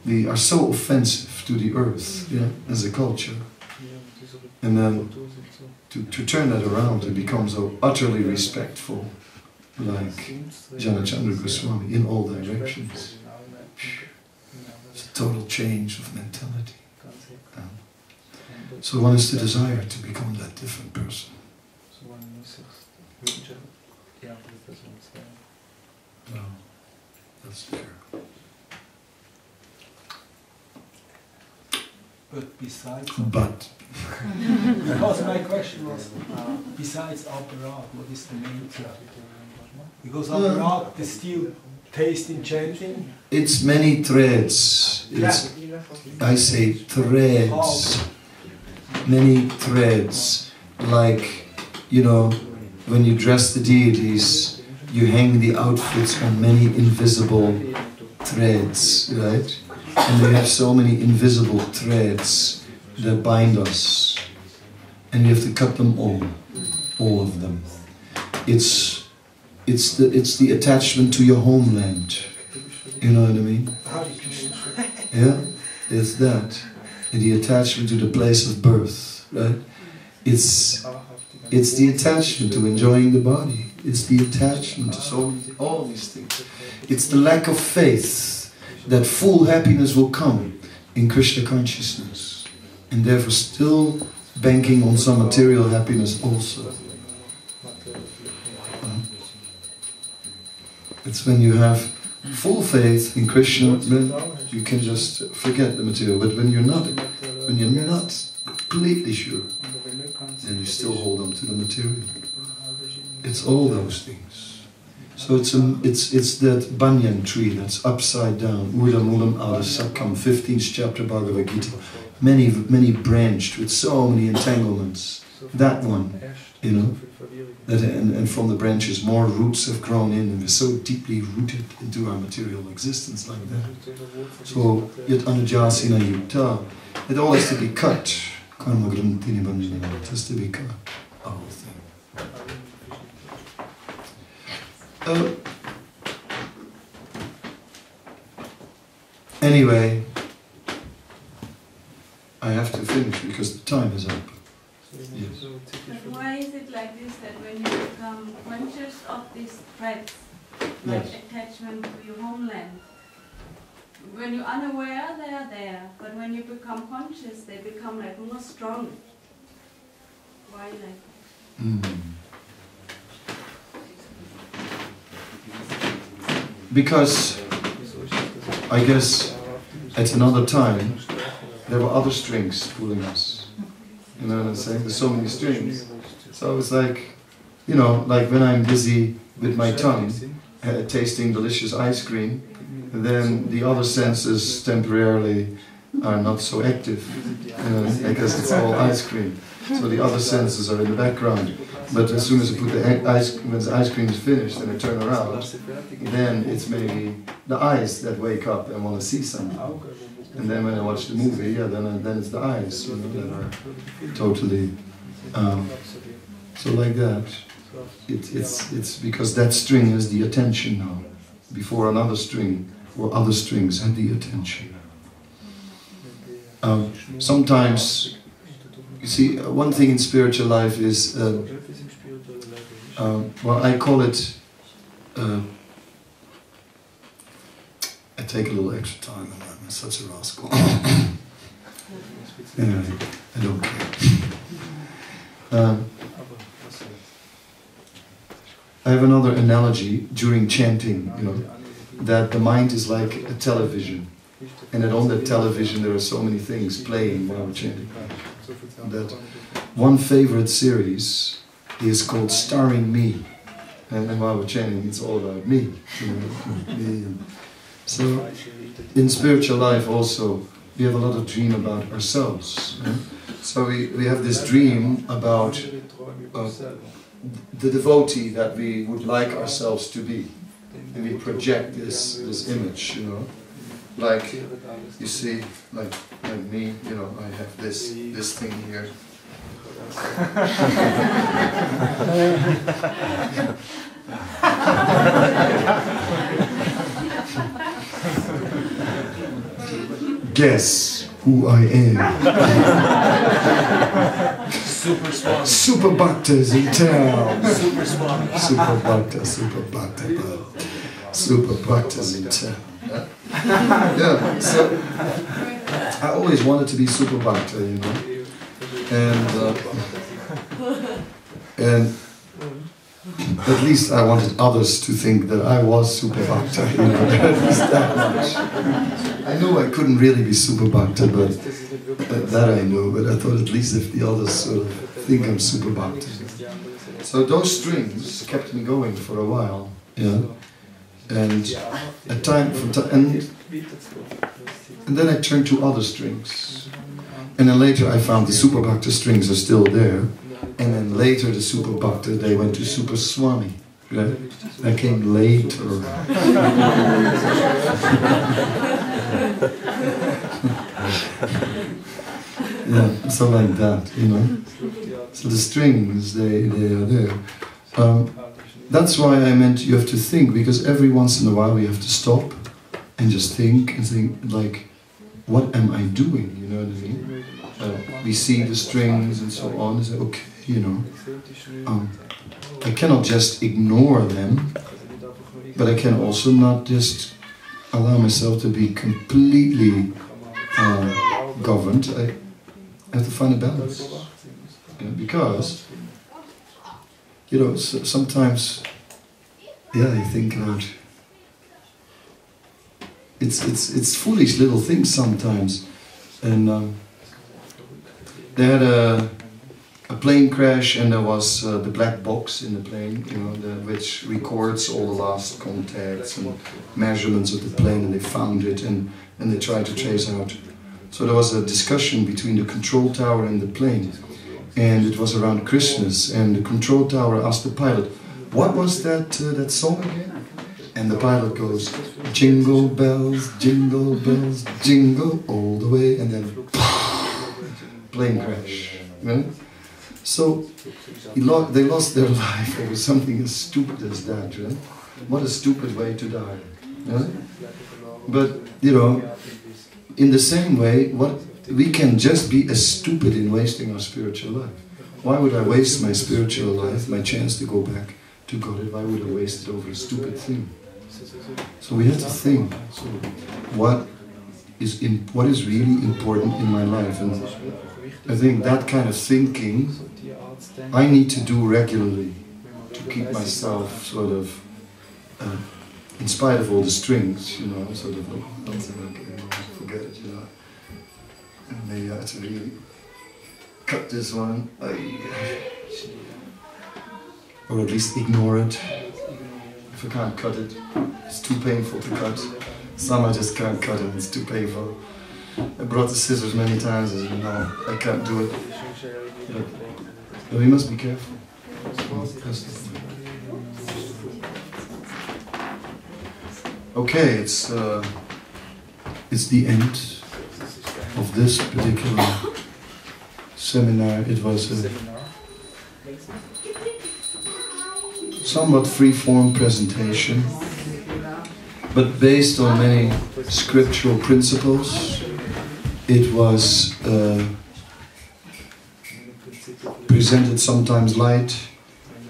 we are so offensive to the earth, as a culture. And then to turn that around and become so utterly respectful, like Janachandra Goswami, in all directions. It's a total change of mentality. So one is to desire to become that different person. No, that's there. But besides... Because my question was, besides aparat, what is the main trap? Because aparat, the steal taste in chanting? It's many threads. It's, I say threads. Many threads. Like, you know, when you dress the deities, you hang the outfits on many invisible threads, right? And we have so many invisible threads that bind us. And you have to cut them all of them. It's the attachment to your homeland. You know what I mean? Yeah, it's that. And the attachment to the place of birth, right? It's the attachment to enjoying the body. It's the attachment to all these things. It's the lack of faith that full happiness will come in Krishna consciousness, and therefore still banking on some material happiness also. It's when you have full faith in Krishna, then you can just forget the material. But when you're not completely sure, then you still hold on to the material. It's all those things. So it's that banyan tree that's upside down. Urdham Ulam Adha Sakam, 15th chapter Bhagavad Gita. Many branched with so many entanglements. That one, you know, and from the branches more roots have grown in, and we're so deeply rooted into our material existence like that. So yet anujasina yukta, it all has to be cut. Karma grantini bandhina, it has to be cut. The whole thing. Anyway, I have to finish because the time is up. Yes. But why is it like this, that when you become conscious of these threads, like attachment to your homeland, when you're unaware they are there, but when you become conscious they become like more strong? Why like that? Because I guess at another time there were other strings pulling us. You know what I'm saying? There's so many strings. So it's like, you know, like when I'm busy with my tongue, tasting delicious ice cream, and then the other senses temporarily are not so active. You know, because it's all ice cream. So the other senses are in the background. But as soon as I put when the ice cream is finished and I turn around, then it's maybe the eyes that wake up and want to see something. And then when I watch the movie, yeah, then it's the eyes, you know, that are totally so like that. It's because that string has the attention now, before another string or other strings had the attention. Sometimes, you see, one thing in spiritual life is, well, I call it. I take a little extra time on that. I'm such a rascal. Anyway, I don't care. I have another analogy during chanting, you know, that the mind is like a television, and that on that television there are so many things playing while we're chanting. That one favorite series is called Starring Me, and while we're chanting it's all about me, you know, me. So, in spiritual life also, we have a lot of dream about ourselves. Yeah? So we have this dream about the devotee that we would like ourselves to be. And we project this image, you know. Like, you see, like me, you know, I have this thing here. Guess who I am. Super Swami. Super Bhaktas in town. Super Swami. Super Bhakta, Super Bhakta. Super Bhaktas in town. Yeah, so I always wanted to be Super Bhakta, you know. And at least I wanted others to think that I was Super Bhakta, you know, at least that much. I knew I couldn't really be Super Bhakta, but that I knew, but I thought at least if the others sort of think I'm Super Bhakta. So those strings kept me going for a while, yeah. and and then I turned to other strings. And then later I found the Super Bhakta strings are still there. And then later the Super Bhakta, they went to Super Swami. Right? That came later. Yeah, so like that, you know. So the strings, they are there. That's why I meant you have to think, because every once in a while we have to stop and just think and think, like, what am I doing? You know what I mean? We see the strings and so on, and say, okay, you know. I cannot just ignore them, but I can also not just allow myself to be completely governed. I have to find a balance. You know, because, you know, sometimes, yeah, you think about it's foolish little things sometimes. And they had a plane crash, and there was the black box in the plane, you know, which records all the last contacts and measurements of the plane, and they found it, and they tried to trace out. So there was a discussion between the control tower and the plane, and it was around Christmas, and the control tower asked the pilot, what was that song again? And the pilot goes, jingle bells, jingle all the way, and then plane crash. Right? So they lost their life over something as stupid as that. Right? What a stupid way to die. Right? But, you know, in the same way, we can just be as stupid in wasting our spiritual life. Why would I waste my spiritual life, my chance to go back to God? Why would I waste it over a stupid thing? So we have to think, so what is really important in my life, and I think that kind of thinking I need to do regularly to keep myself sort of, in spite of all the strings, you know, sort of forget it, you know. And maybe I have to really cut this one, or at least ignore it. If I can't cut it, it's too painful to cut. Some I just can't cut it, it's too painful. I brought the scissors many times, and no, I can't do it. But we must be careful. Okay, it's the end of this particular seminar. It was a somewhat free-form presentation, but based on many scriptural principles. It was presented sometimes light,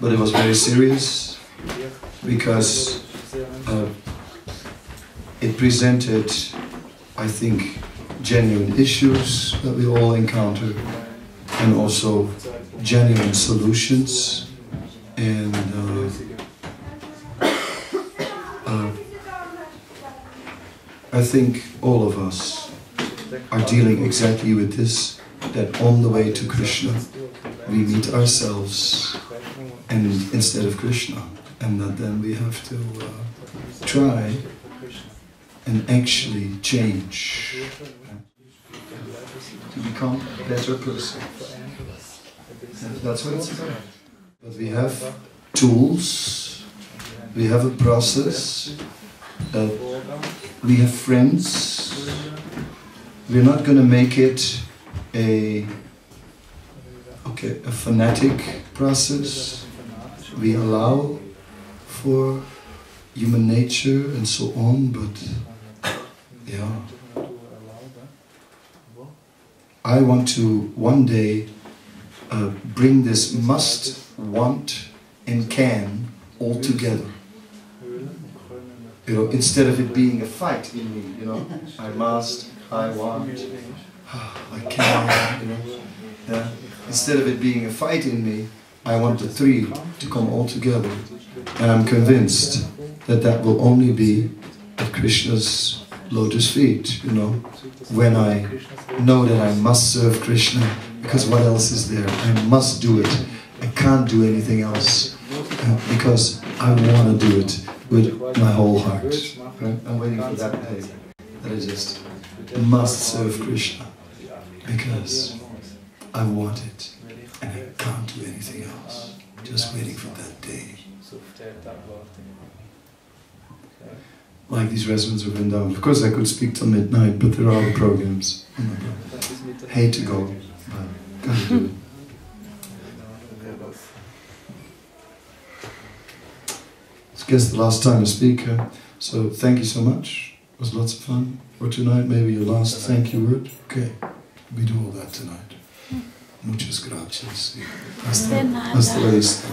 but it was very serious, because it presented, I think, genuine issues that we all encounter, and also genuine solutions. And I think all of us are dealing exactly with this, that on the way to Krishna we meet ourselves and instead of Krishna, and that then we have to try and actually change to become a better person. That's what it's about. But we have tools, we have a process, we have friends. We're not going to make it a fanatic process. We allow for human nature and so on, but yeah. I want to one day bring this must, want and can all together. You know, instead of it being a fight in me, you know, I must, I want, I can, you know. Yeah. Instead of it being a fight in me, I want the three to come all together. And I'm convinced that that will only be at Krishna's lotus feet, you know. When I know that I must serve Krishna, because what else is there? I must do it. I can't do anything else, because I want to do it. with my whole heart. Right? I'm waiting for that day that I just must serve Krishna because I want it and I can't do anything else. Just waiting for that day. Like these residents of Vrindavan. Of course I could speak till midnight, but there are other programs. Hate to go, but gotta do it. I guess the last time I speak, so thank you so much. It was lots of fun. For tonight, maybe your last thank you word. Okay, we do all that tonight. Muchas gracias. Hasta la vista.